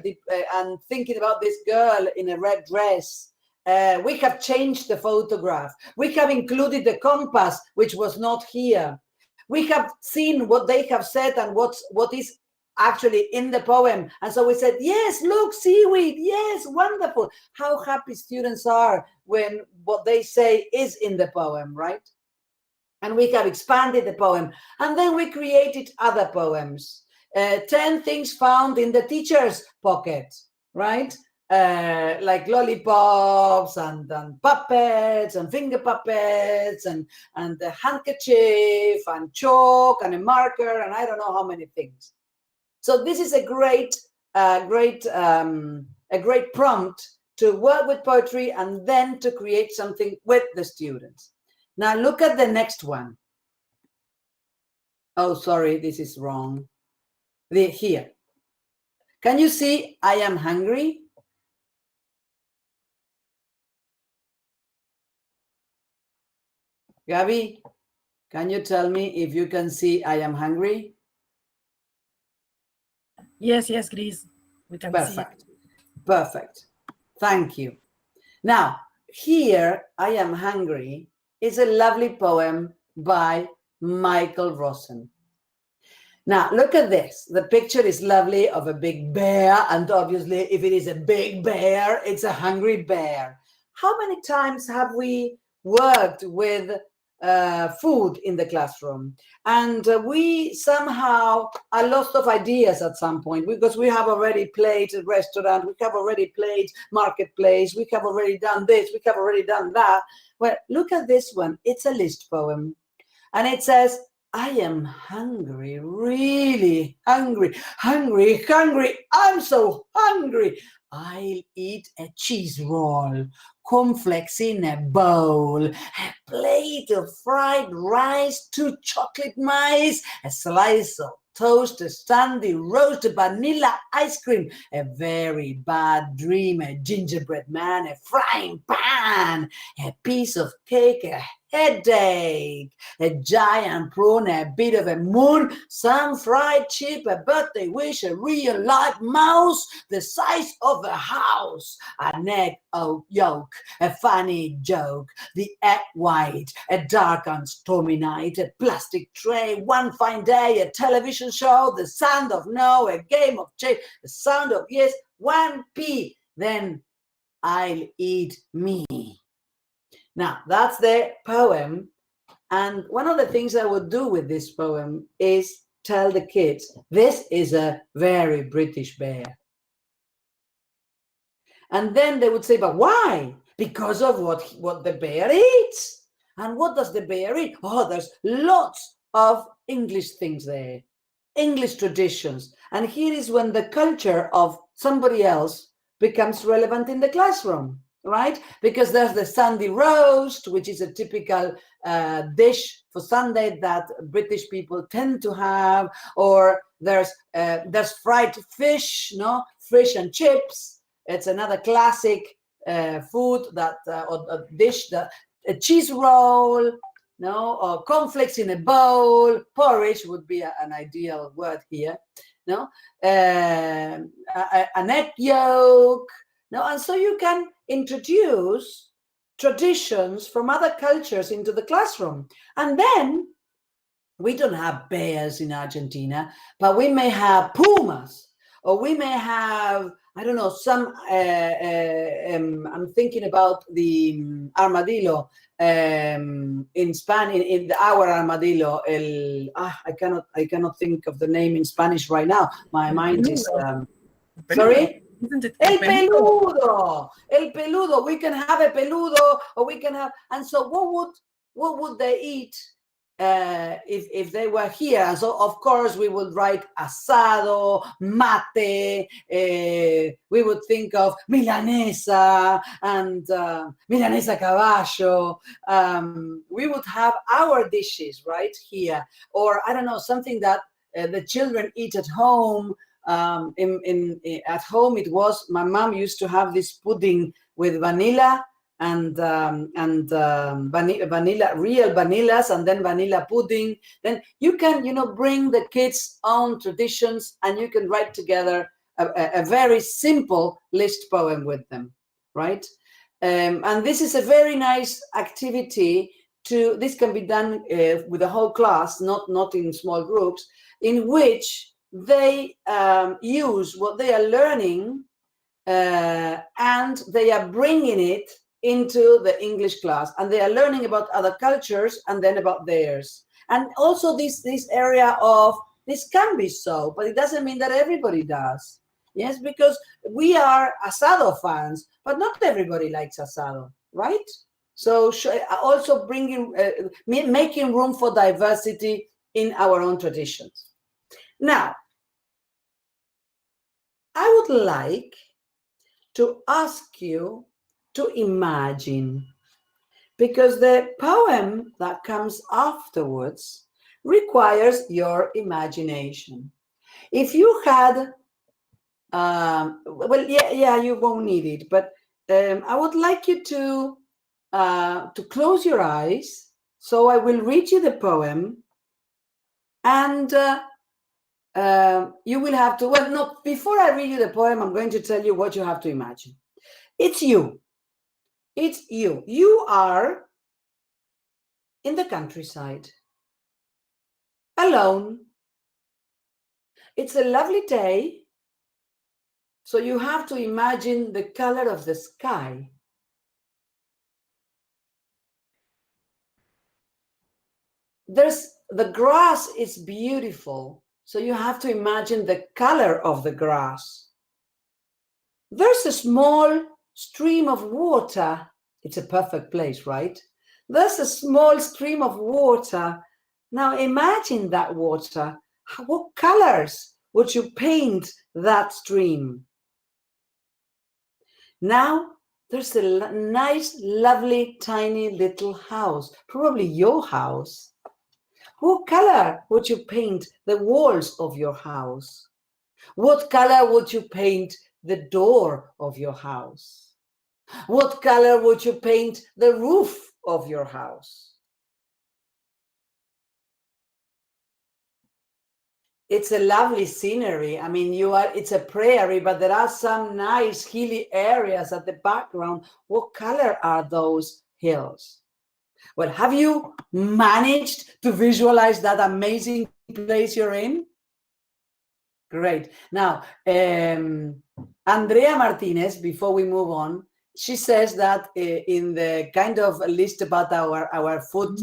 and thinking about this girl in a red dress. We have changed the photograph. We have included the compass, which was not here. We have seen what they have said and what is actually in the poem. And so we said, yes, look, seaweed, yes, wonderful. How happy students are when what they say is in the poem, right? And we have expanded the poem. And then we created other poems. 10 things found in the teacher's pocket, right? Like lollipops and puppets and finger puppets and a handkerchief and chalk and a marker and I don't know how many things. So this is a great prompt to work with poetry and then to create something with the students. Now look at the next one. Oh, sorry, this is wrong. Here. Can you see I am hungry? Gabby, can you tell me if you can see I am hungry? Yes, Gris. We can Perfect. see it. Perfect. Thank you. Now, here, I Am Hungry is a lovely poem by Michael Rosen. Now, look at this. The picture is lovely of a big bear, and obviously, if it is a big bear, it's a hungry bear. How many times have we worked with food in the classroom? And we somehow are lost of ideas at some point because we have already played a restaurant, we have already played marketplace, we have already done this, we have already done that. Well, look at this one. It's a list poem. And it says, I am hungry, really hungry, hungry, I'm so hungry. I'll eat a cheese roll, cornflakes in a bowl, a plate of fried rice, 2 chocolate mice, a slice of toast, a sundae, roasted vanilla ice cream, a very bad dream, a gingerbread man, a frying pan, a piece of cake, a headache, a giant prawn, a bit of a moon, some fried chip, a birthday wish, a real live mouse the size of a house, an egg yolk, a funny joke, the egg white, a dark and stormy night, a plastic tray, one fine day, a television show, the sound of no, a game of chase, the sound of yes, 1p, then I'll eat me. Now, that's the poem. And one of the things I would do with this poem is tell the kids, this is a very British bear. And then they would say, but why? Because of what the bear eats. And what does the bear eat? Oh, there's lots of English things there, English traditions. And here is when the culture of somebody else becomes relevant in the classroom, right? Because there's the Sunday roast, which is a typical dish for Sunday that British people tend to have, or there's fried fish, no, fish and chips. It's another classic food that or a dish, that a cheese roll, no, or cornflakes in a bowl. Porridge would be an ideal word here, no, an egg yolk, no, and so you can introduce traditions from other cultures into the classroom. And then we don't have bears in Argentina, but we may have pumas, or we may have, I don't know, some, I'm thinking about the armadillo in Spanish, in our armadillo, I cannot think of the name in Spanish right now. My mind is, sorry? Isn't it El peludo, el peludo. We can have a peludo, or we can have. And so, what would they eat if they were here? And so, of course, we would write asado, mate. We would think of milanesa and milanesa caballo. We would have our dishes right here, or I don't know, something that the children eat at home. At home, it was, my mom used to have this pudding with vanilla and vanilla, real vanillas, and then vanilla pudding. Then you can, bring the kids' own traditions, and you can write together a very simple list poem with them, right? And this is a very nice activity. This can be done with the whole class, not in small groups, in which they use what they are learning and they are bringing it into the English class, and they are learning about other cultures and then about theirs. And also this area of, this can be so, but it doesn't mean that everybody does. Yes, because we are asado fans, but not everybody likes asado, right? So also making room for diversity in our own traditions. Now, I would like to ask you to imagine, because the poem that comes afterwards requires your imagination. If you had, you won't need it, but I would like you to close your eyes. So I will read you the poem, and you will have to, well, no, before I read you the poem, I'm going to tell you what you have to imagine. It's you. It's you. You are in the countryside, alone. It's a lovely day, so you have to imagine the color of the sky. The grass is beautiful, so you have to imagine the color of the grass. There's a small stream of water. It's a perfect place, right? There's a small stream of water. Now imagine that water. What colors would you paint that stream? Now there's a nice, lovely, tiny little house, probably your house. What color would you paint the walls of your house? What color would you paint the door of your house? What color would you paint the roof of your house? It's a lovely scenery. I mean, it's a prairie, but there are some nice hilly areas at the background. What color are those hills? Well, have you managed to visualize that amazing place you're in? Great. Now, Andrea Martinez, before we move on, she says that in the kind of list about our food,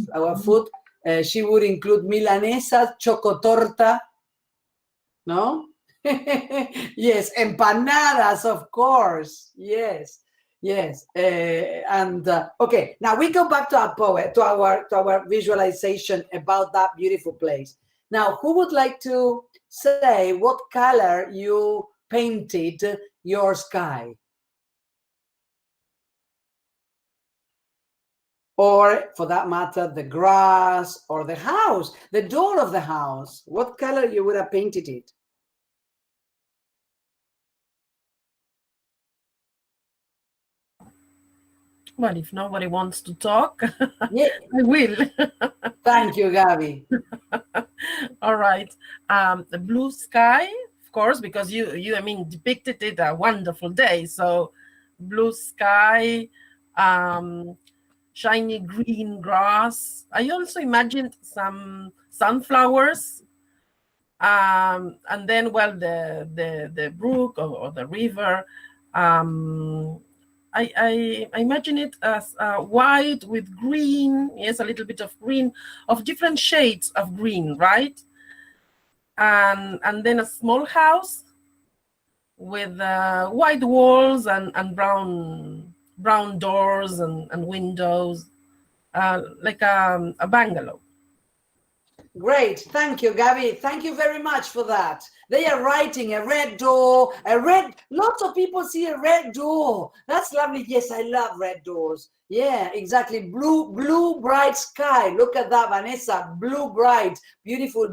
she would include milanesa, chocotorta, no? Yes, empanadas, of course. Yes. Yes, okay. Now we go back to our poem, to our visualization about that beautiful place. Now, who would like to say what color you painted your sky? Or, for that matter, the grass or the house, the door of the house. What color you would have painted it? Well, if nobody wants to talk, Yeah. I will. Thank you, Gabby. All right. The blue sky, of course, because you I mean, depicted it a wonderful day. So blue sky, shiny green grass. I also imagined some sunflowers. And then, well, the brook or the river. I imagine it as white with green. Yes, a little bit of green, of different shades of green, right? And then a small house with white walls and brown doors and windows, like a bungalow. Great, thank you, Gabby. Thank you very much for that. They are writing a red door, lots of people see a red door. That's lovely. Yes, I love red doors. Yeah, exactly. Blue, bright sky. Look at that, Vanessa. Blue, bright, beautiful,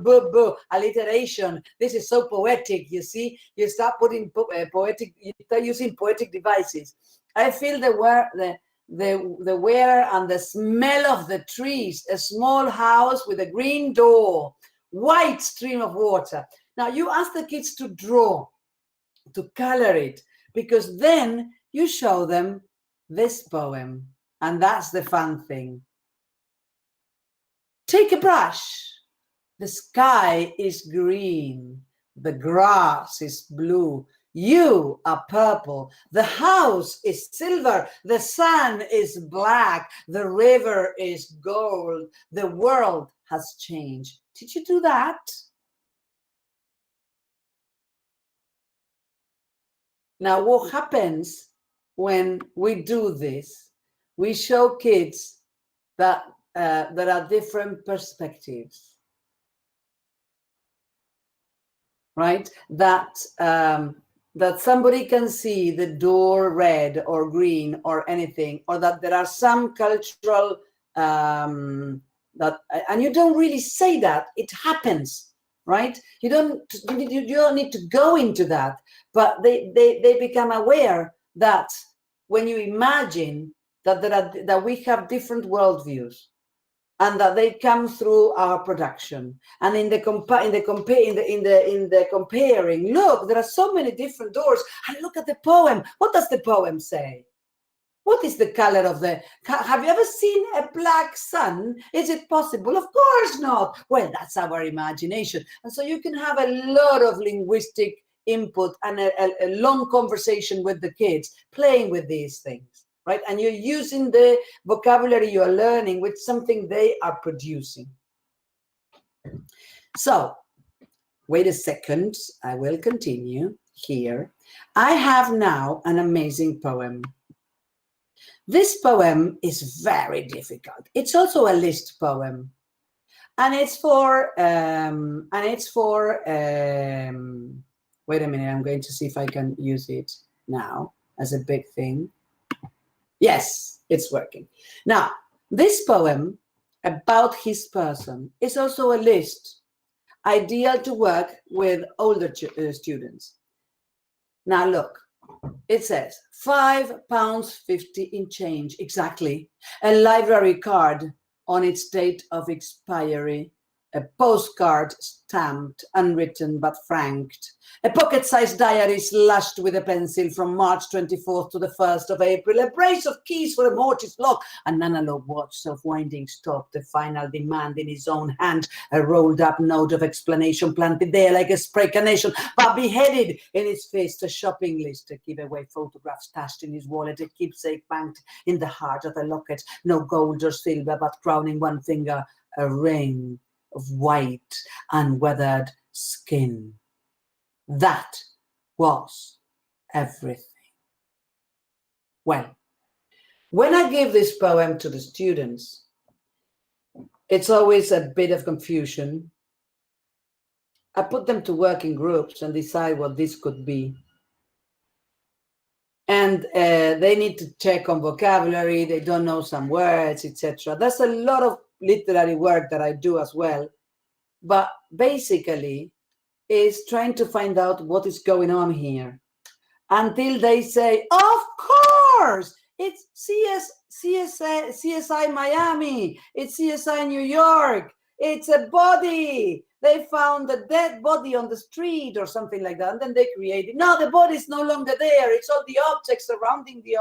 alliteration. This is so poetic, you see. You start putting you start using poetic devices. I feel the wear and the smell of the trees, a small house with a green door, white stream of water. Now you ask the kids to draw, to color it, because then you show them this poem, and that's the fun thing. Take a brush. The sky is green, the grass is blue, you are purple, the house is silver, the sun is black, the river is gold, the world has changed. Did you do that? Now, what happens when we do this? We show kids that there are different perspectives, right? That somebody can see the door red or green or anything, or that there are some cultural and you don't really say that, it happens, right? You don't need to go into that, but they become aware that when you imagine that we have different worldviews, and that they come through our production, and in the comparing, look, there are so many different doors, and look at the poem. What does the poem say? What is the color of have you ever seen a black sun? Is it possible? Of course not. Well, that's our imagination. And so you can have a lot of linguistic input and a long conversation with the kids, playing with these things, right? And you're using the vocabulary you are learning with something they are producing. So, wait a second, I will continue here. I have now an amazing poem. This poem is very difficult. It's also a list poem, and it's for wait a minute, I'm going to see if I can use it now as a big thing. Yes, it's working. Now, this poem about his person is also a list, ideal to work with older students. Now look, it says £5.50 in change, exactly, a library card on its date of expiry, a postcard stamped, unwritten but franked, a pocket-sized diary slashed with a pencil from March 24th to the 1st of April, a brace of keys for a mortise lock, an analog watch, self-winding stop, the final demand in his own hand, a rolled-up note of explanation planted there like a spray carnation, but beheaded in his fist, a shopping list, a giveaway photograph stashed in his wallet, a keepsake banked in the heart of a locket, no gold or silver, but crowning one finger, a ring of white, unweathered skin. That was everything. Well, when I give this poem to the students, it's always a bit of confusion, I put them to work in groups and decide what this could be. And they need to check on vocabulary, they don't know some words, etc. There's a lot of literary work that I do as well, but basically is trying to find out what is going on here until they say, of course, it's CSI Miami, it's CSI New York, it's a body. They found a dead body on the street or something like that. And then they created, no, the body is no longer there. It's all the objects surrounding the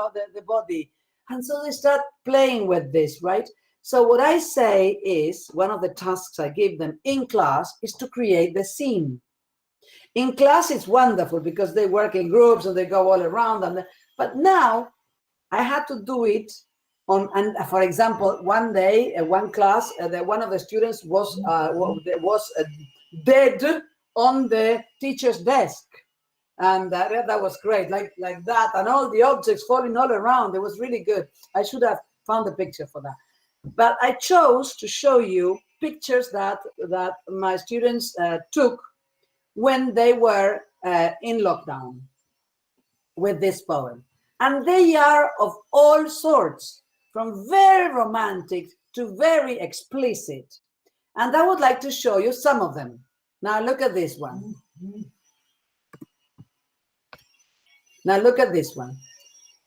body. And so they start playing with this, right? So what I say is, one of the tasks I give them in class is to create the scene. In class, it's wonderful because they work in groups and they go all around. But now I had to do it on, and for example, one day, one class, one of the students was dead on the teacher's desk, and that was great, like that, and all the objects falling all around. It was really good. I should have found a picture for that, but I chose to show you pictures that my students took when they were in lockdown with this poem, and they are of all sorts, from very romantic to very explicit. And I would like to show you some of them. Now look at this one. Now look at this one.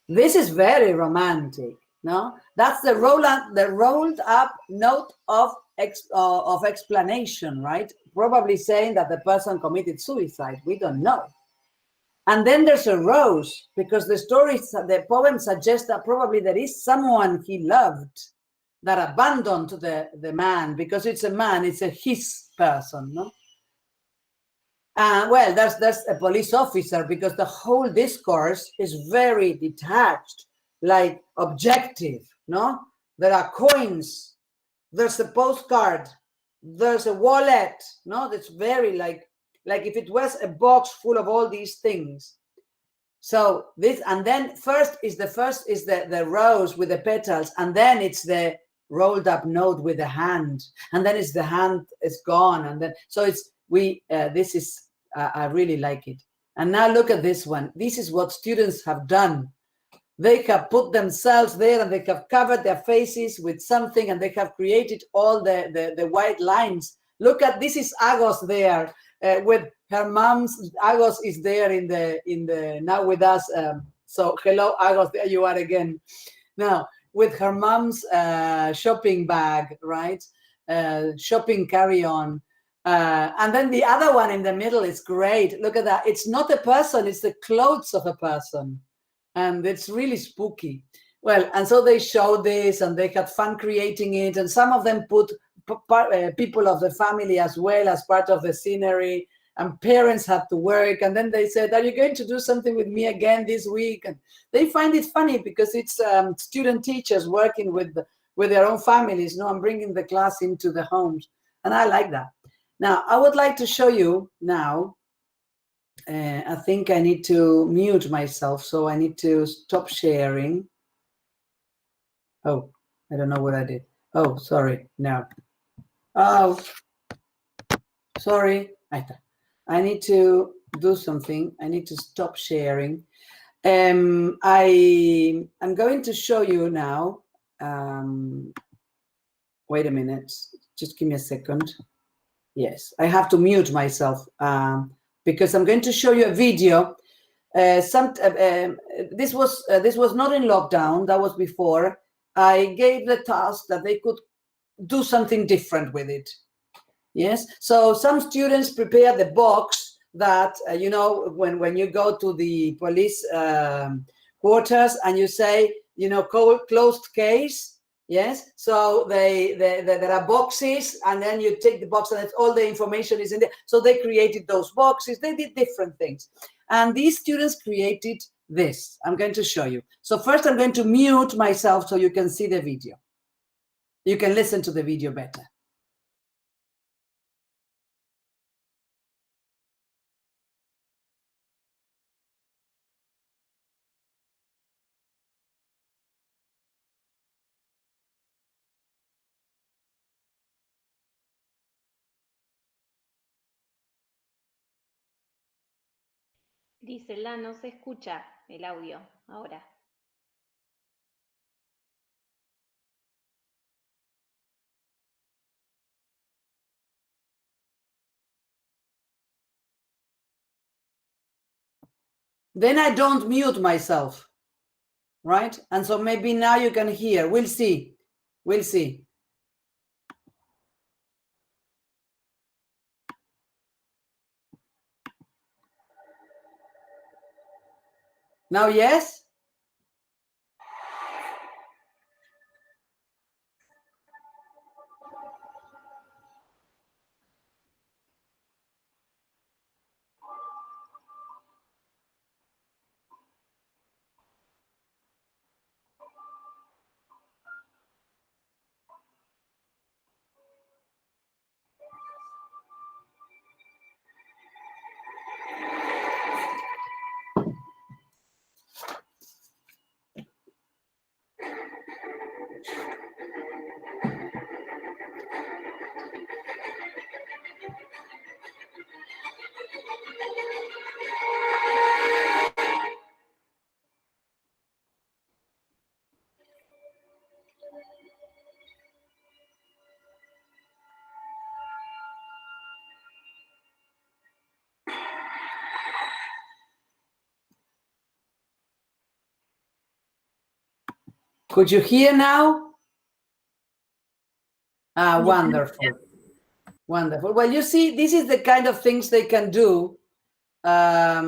This is very romantic, no? That's the rolled up note of explanation, right? Probably saying that the person committed suicide. We don't know. And then there's a rose, because the poem suggests that probably there is someone he loved that abandoned the man, because it's a man, it's a his person, no? Well, there's a police officer, because the whole discourse is very detached, like objective, no? There are coins, there's a postcard, there's a wallet, no? That's very like if it was a box full of all these things. So this, and then first is the rose with the petals, and then it's the rolled up note with the hand, and then it's the hand is gone, and then so it's this is I really like it. And now look at this one. This is what students have done. They have put themselves there and they have covered their faces with something, and they have created all the white lines. Look at this, is Agos there with her mom's. Agos is there in the now with us. So hello Agos, there you are again. Now with her mom's shopping bag, right? Shopping carry-on. And then the other one in the middle is great. Look at that. It's not a person, it's the clothes of a person. And it's really spooky. Well, and so they showed this and they had fun creating it. And some of them put people of the family as well as part of the scenery. And parents had to work. And then they said, are you going to do something with me again this week? And they find it funny because it's student teachers working with their own families, no, and bringing the class into the homes. And I like that. Now, I would like to show you now, I think I need to mute myself, so I need to stop sharing. Oh, I don't know what I did. Oh, sorry, no. Oh, sorry. I need to do something. I need to stop sharing. I'm going to show you now. Wait a minute. Just give me a second. Yes, I have to mute myself because I'm going to show you a video. This was not in lockdown. That was before. I gave the task that they could do something different with it. Yes. So some students prepare the box that you know, when you go to the police quarters and you say, you know, closed case. Yes, so there are boxes, and then you take the box and it's all the information is in there. So they created those boxes. They did different things. And these students created this. I'm going to show you. So first I'm going to mute myself so you can see the video. You can listen to the video better. Griselda, no se escucha el audio ahora. Then I don't mute myself, right? And so maybe now you can hear. We'll see. We'll see. Now, yes? Could you hear now? Ah, wonderful. Wonderful. Well, you see, this is the kind of things they can do. I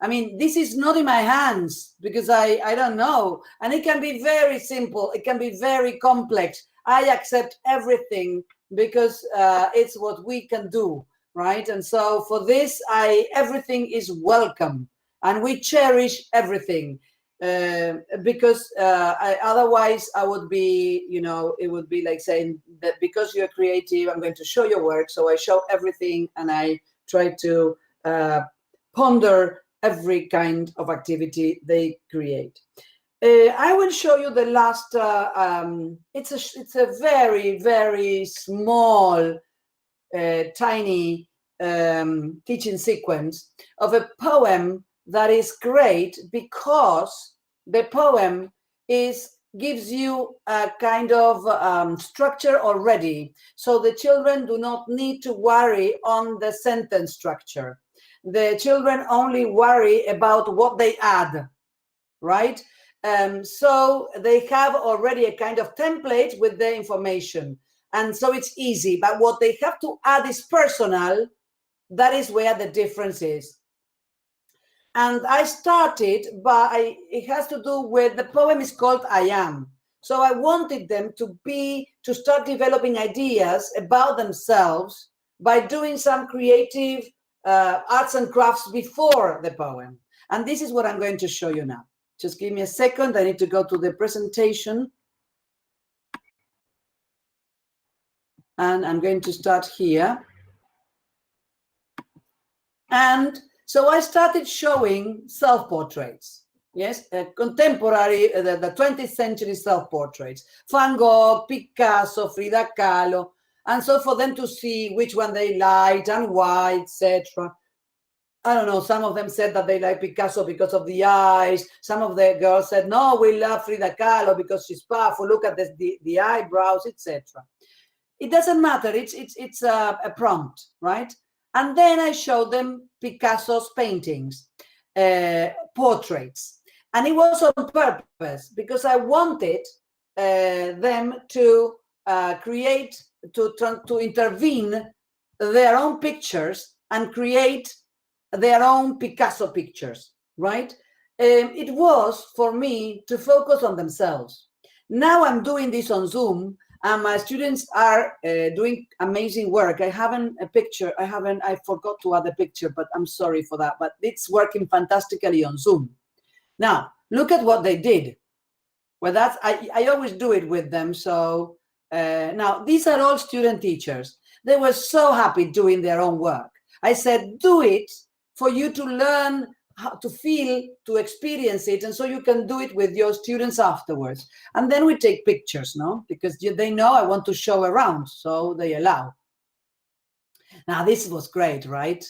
mean, this is not in my hands because I don't know. And it can be very simple. It can be very complex. I accept everything because it's what we can do, right? And so for this, everything is welcome. And we cherish everything. Because otherwise I would be, you know, it would be like saying that because you're creative, I'm going to show your work. So I show everything and I try to ponder every kind of activity they create. I will show you the last, it's a very, very small, tiny teaching sequence of a poem that is great because the poem gives you a kind of structure already. So the children do not need to worry on the sentence structure. The children only worry about what they add, right? So they have already a kind of template with the information. And so it's easy, but what they have to add is personal. That is where the difference is. And I started by, it has to do with, the poem is called I Am. So I wanted them to start developing ideas about themselves by doing some creative arts and crafts before the poem. And this is what I'm going to show you now. Just give me a second. I need to go to the presentation. And I'm going to start here. And so I started showing self-portraits, yes, contemporary, the 20th century self-portraits, Van Gogh, Picasso, Frida Kahlo, and so for them to see which one they liked and why, etc. I don't know, some of them said that they like Picasso because of the eyes. Some of the girls said, no, we love Frida Kahlo because she's powerful, look at the eyebrows, etc. It doesn't matter, it's a prompt, right? And then I showed them Picasso's paintings, portraits. And it was on purpose because I wanted them to create, to intervene their own pictures and create their own Picasso pictures, right? It was for me to focus on themselves. Now I'm doing this on Zoom. And my students are doing amazing work. I haven't a picture. I forgot to add a picture, but I'm sorry for that. But it's working fantastically on Zoom. Now, look at what they did. Well, I always do it with them. So now these are all student teachers. They were so happy doing their own work. I said, do it for you to learn how to feel, to experience it, and so you can do it with your students afterwards. And then we take pictures, no? Because they know I want to show around, so they allow. Now, this was great, right?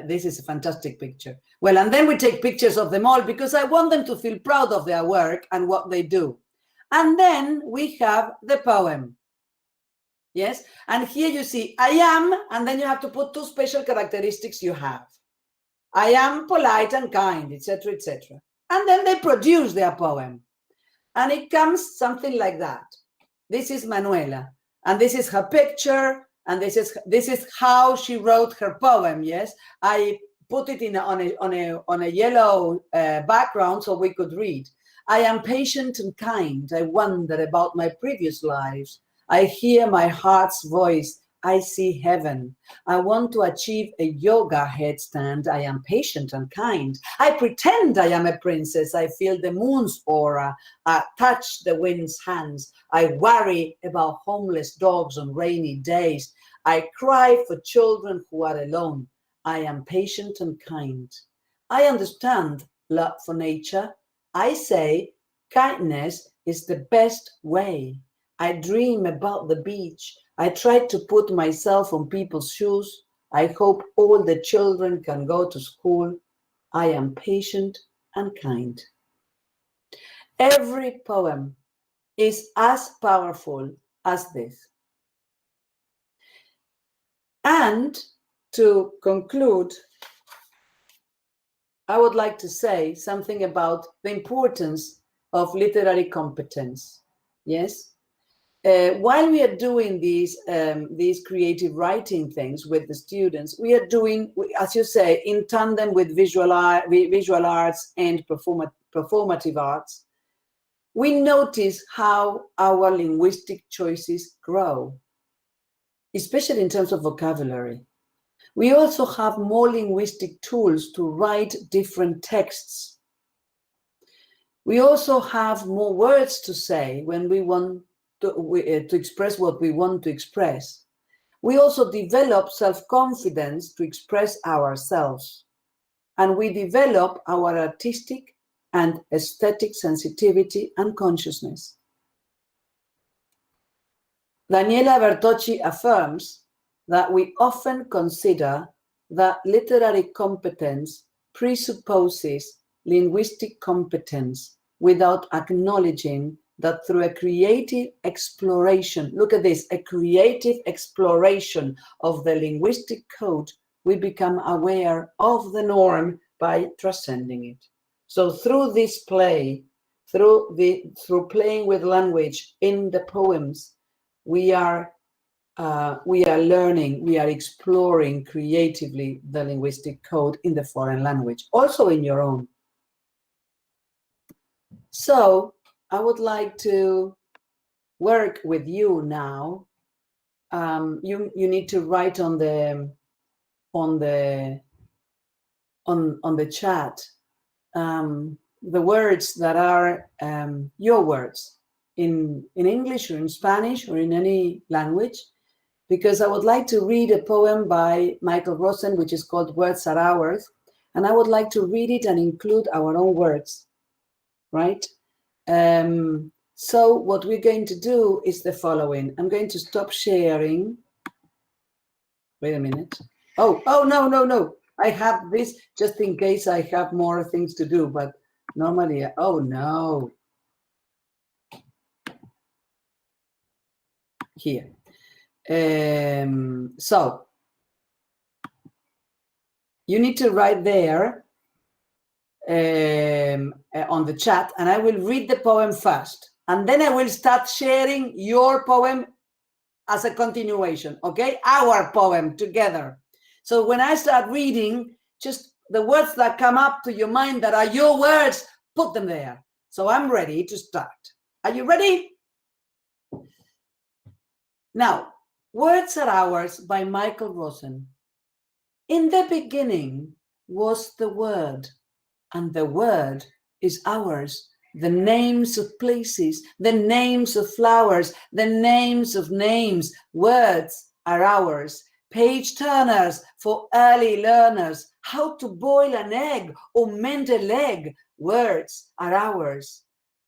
This is a fantastic picture. Well, and then we take pictures of them all because I want them to feel proud of their work and what they do. And then we have the poem. Yes, and here you see I am, and then you have to put 2 special characteristics you have. I am polite and kind, etc., etc. And then they produce their poem. And it comes something like that. This is Manuela, and this is her picture, and this is how she wrote her poem. Yes, I put it on a yellow background so we could read. I am patient and kind. I wonder about my previous lives. I hear my heart's voice. I see heaven. I want to achieve a yoga headstand. I am patient and kind. I pretend I am a princess. I feel the moon's aura. I touch the wind's hands. I worry about homeless dogs on rainy days. I cry for children who are alone. I am patient and kind. I understand love for nature. I say kindness is the best way. I dream about the beach. I try to put myself on people's shoes. I hope all the children can go to school. I am patient and kind. Every poem is as powerful as this. And to conclude, I would like to say something about the importance of literary competence. Yes? While we are doing these creative writing things with the students, we are doing, as you say, in tandem with visual arts and performative arts. We notice how our linguistic choices grow, especially in terms of vocabulary. We also have more linguistic tools to write different texts. We also have more words to say when we want to express what we want to express. We also develop self-confidence to express ourselves. And we develop our artistic and aesthetic sensitivity and consciousness. Daniela Bertocci affirms that we often consider that literary competence presupposes linguistic competence without acknowledging that through a creative exploration, look at this, a creative exploration of the linguistic code, we become aware of the norm by transcending it. So through this play, through playing with language in the poems, we are learning, we are exploring creatively the linguistic code in the foreign language, also in your own. So I would like to work with you now. You need to write on the chat the words that are your words in English or in Spanish or in any language, because I would like to read a poem by Michael Rosen, which is called Words Are Ours, and I would like to read it and include our own words, right? So what we're going to do is the following. I'm going to stop sharing. Wait a minute. Oh, no. I have this just in case I have more things to do, but normally, oh no. Here. So you need to write there on the chat, and I will read the poem first, and then I will start sharing your poem as a continuation, okay? Our poem together. So when I start reading, just the words that come up to your mind that are your words, put them there. So I'm ready to start. Are you ready? Now, Words Are Ours by Michael Rosen. In the beginning was the Word, and the Word is ours. The names of places, the names of flowers, the names of names, words are ours. Page turners for early learners, how to boil an egg or mend a leg, words are ours.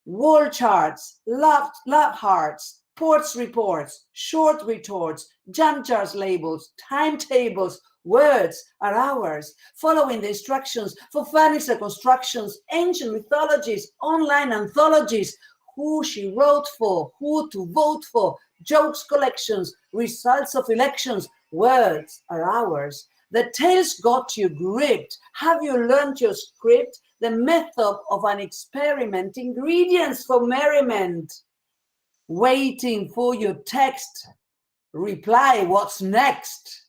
Wall charts, love hearts, ports reports, short retorts, jump jars labels, timetables, Words are ours. Following the instructions for furniture constructions, ancient mythologies, online anthologies, who she wrote for, who to vote for, jokes collections, results of elections. Words are ours. The tales got you gripped. Have you learned your script? The method of an experiment, ingredients for merriment. Waiting for your text. Reply, what's next?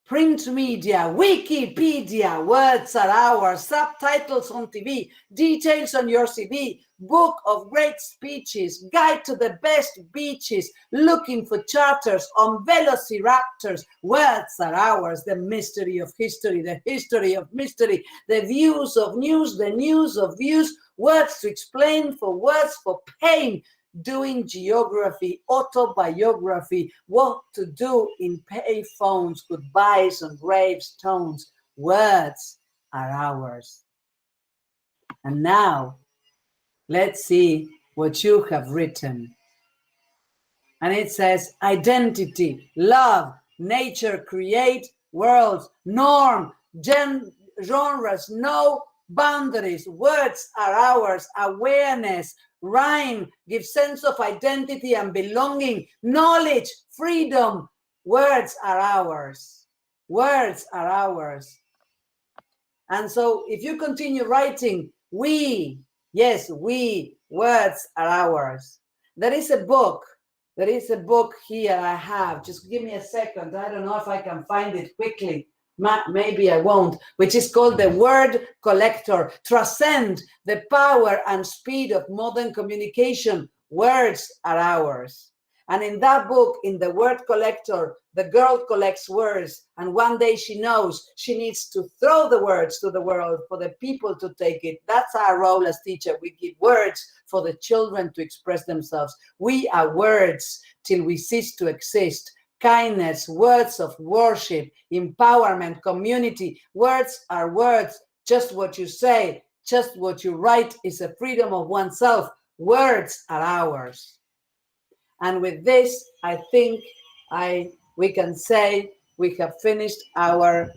Print media, Wikipedia, words are ours, subtitles on TV, details on your CV, book of great speeches, guide to the best beaches, looking for charters on velociraptors. Words are ours, the mystery of history, the history of mystery, the views of news, the news of views, words to explain, for words for pain. Doing geography, autobiography, what to do in pay phones, goodbyes on gravestones. Words are ours. And now, let's see what you have written. And it says, identity, love, nature, create, worlds, norm, genres, no boundaries. Words are ours, awareness, rhyme, give sense of identity and belonging, knowledge, freedom. Words are ours. Words are ours. And so if you continue writing, we, yes, we, words are ours. There is a book here I have. Just give me a second. I don't know if I can find it quickly. Maybe I won't, which is called The Word Collector. Transcend the power and speed of modern communication. Words are ours. And in that book, in The Word Collector, the girl collects words, and one day she knows she needs to throw the words to the world for the people to take it. That's our role as teacher. We give words for the children to express themselves. We are words till we cease to exist. Kindness, words of worship, empowerment, community. Words are words. Just what you say, just what you write is a freedom of oneself. Words are ours. And with this, I think we can say we have finished our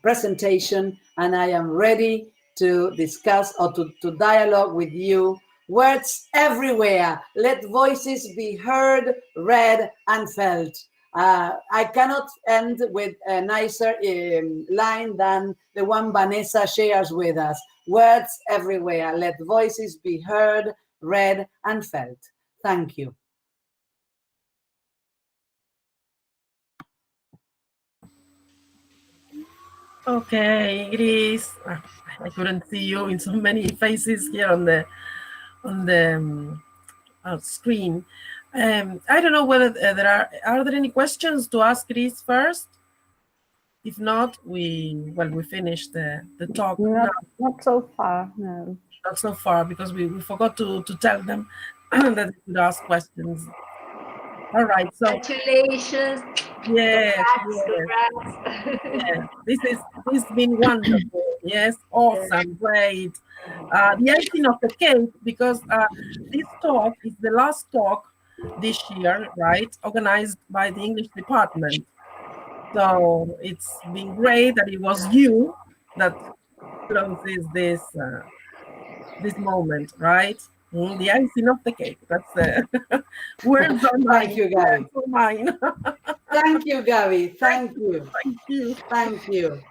presentation, and I am ready to discuss or to dialogue with you. Words everywhere. Let voices be heard, read, and felt. I cannot end with a nicer line than the one Vanessa shares with us. Words everywhere. Let voices be heard, read, and felt. Thank you. Okay, Gris. I couldn't see you in so many faces here on the screen. I don't know whether there are there any questions to ask Gris first? If not, we finished the talk. Not so far, no. Not so far, because we forgot to tell them that they could ask questions. All right, so congratulations. yes, Congrats. yeah, this has been wonderful. Yes, awesome, great. The icing of the cake, because this talk is the last talk this year, right? Organized by the English department. So it's been great that it was you that closes this moment, right? The icing of the cake. That's the words are mine. Thank you, Gabby. Mine. Thank you, Gabby. Thank you. Thank you. Thank you.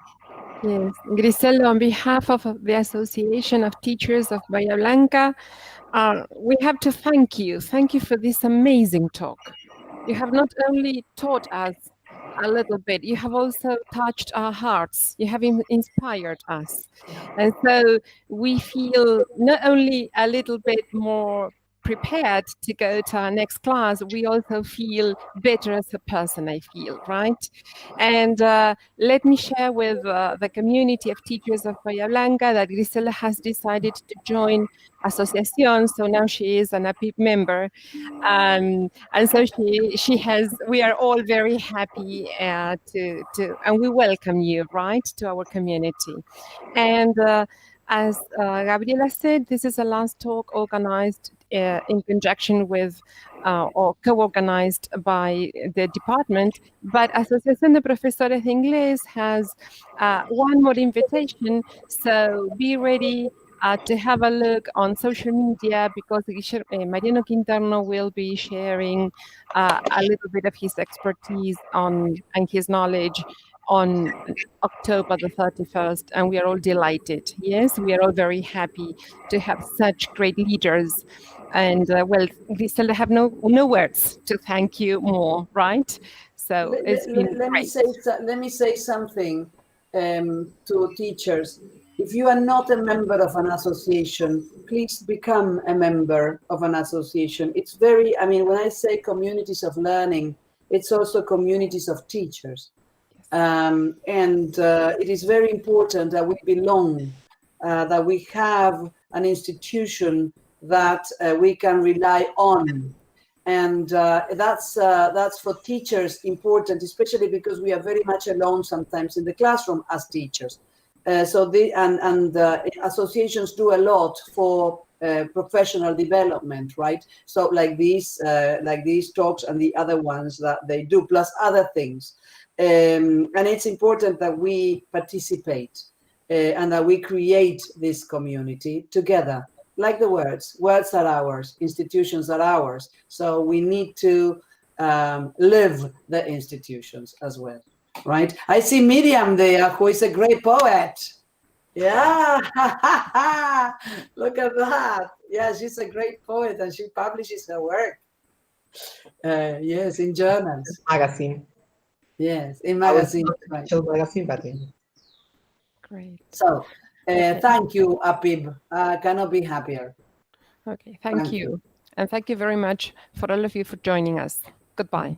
Yes, Griselda, on behalf of the Association of Teachers of Bahía Blanca, we have to thank you. Thank you for this amazing talk. You have not only taught us a little bit, you have also touched our hearts. You have inspired us. And so we feel not only a little bit more prepared to go to our next class, we also feel better as a person, I feel, right? And let me share with the community of teachers of Bahía Blanca that Griselda has decided to join Asociación, so now she is an APIP member. And so we are all very happy and we welcome you, right, to our community. And As Gabriela said, this is a last talk organized in conjunction with or co-organized by the department, but Asociación de Profesores de Inglés has one more invitation, so be ready to have a look on social media, because Mariano Quinterno will be sharing a little bit of his expertise on and his knowledge on October the 31st, and we are all delighted. Yes, we are all very happy to have such great leaders. And well, Griselda, I have no words to thank you more, right? So it's been great. Let me say something to teachers. If you are not a member of an association, please become a member of an association. It's very, I mean, when I say communities of learning, it's also communities of teachers. It is very important that we belong, that we have an institution that we can rely on. And that's for teachers important, especially because we are very much alone sometimes in the classroom as teachers. Associations do a lot for professional development, right? So like these talks and the other ones that they do, plus other things. And it's important that we participate and that we create this community together. Like the words are ours, institutions are ours. So we need to live the institutions as well, right? I see Miriam there, who is a great poet. Yeah, look at that. Yeah, she's a great poet and she publishes her work. Yes, in journals. Magazine. Yes, in magazine. Right. Magazine, but Great. So, thank you, Apib. Cannot be happier. Okay, thank you. And thank you very much for all of you for joining us. Goodbye.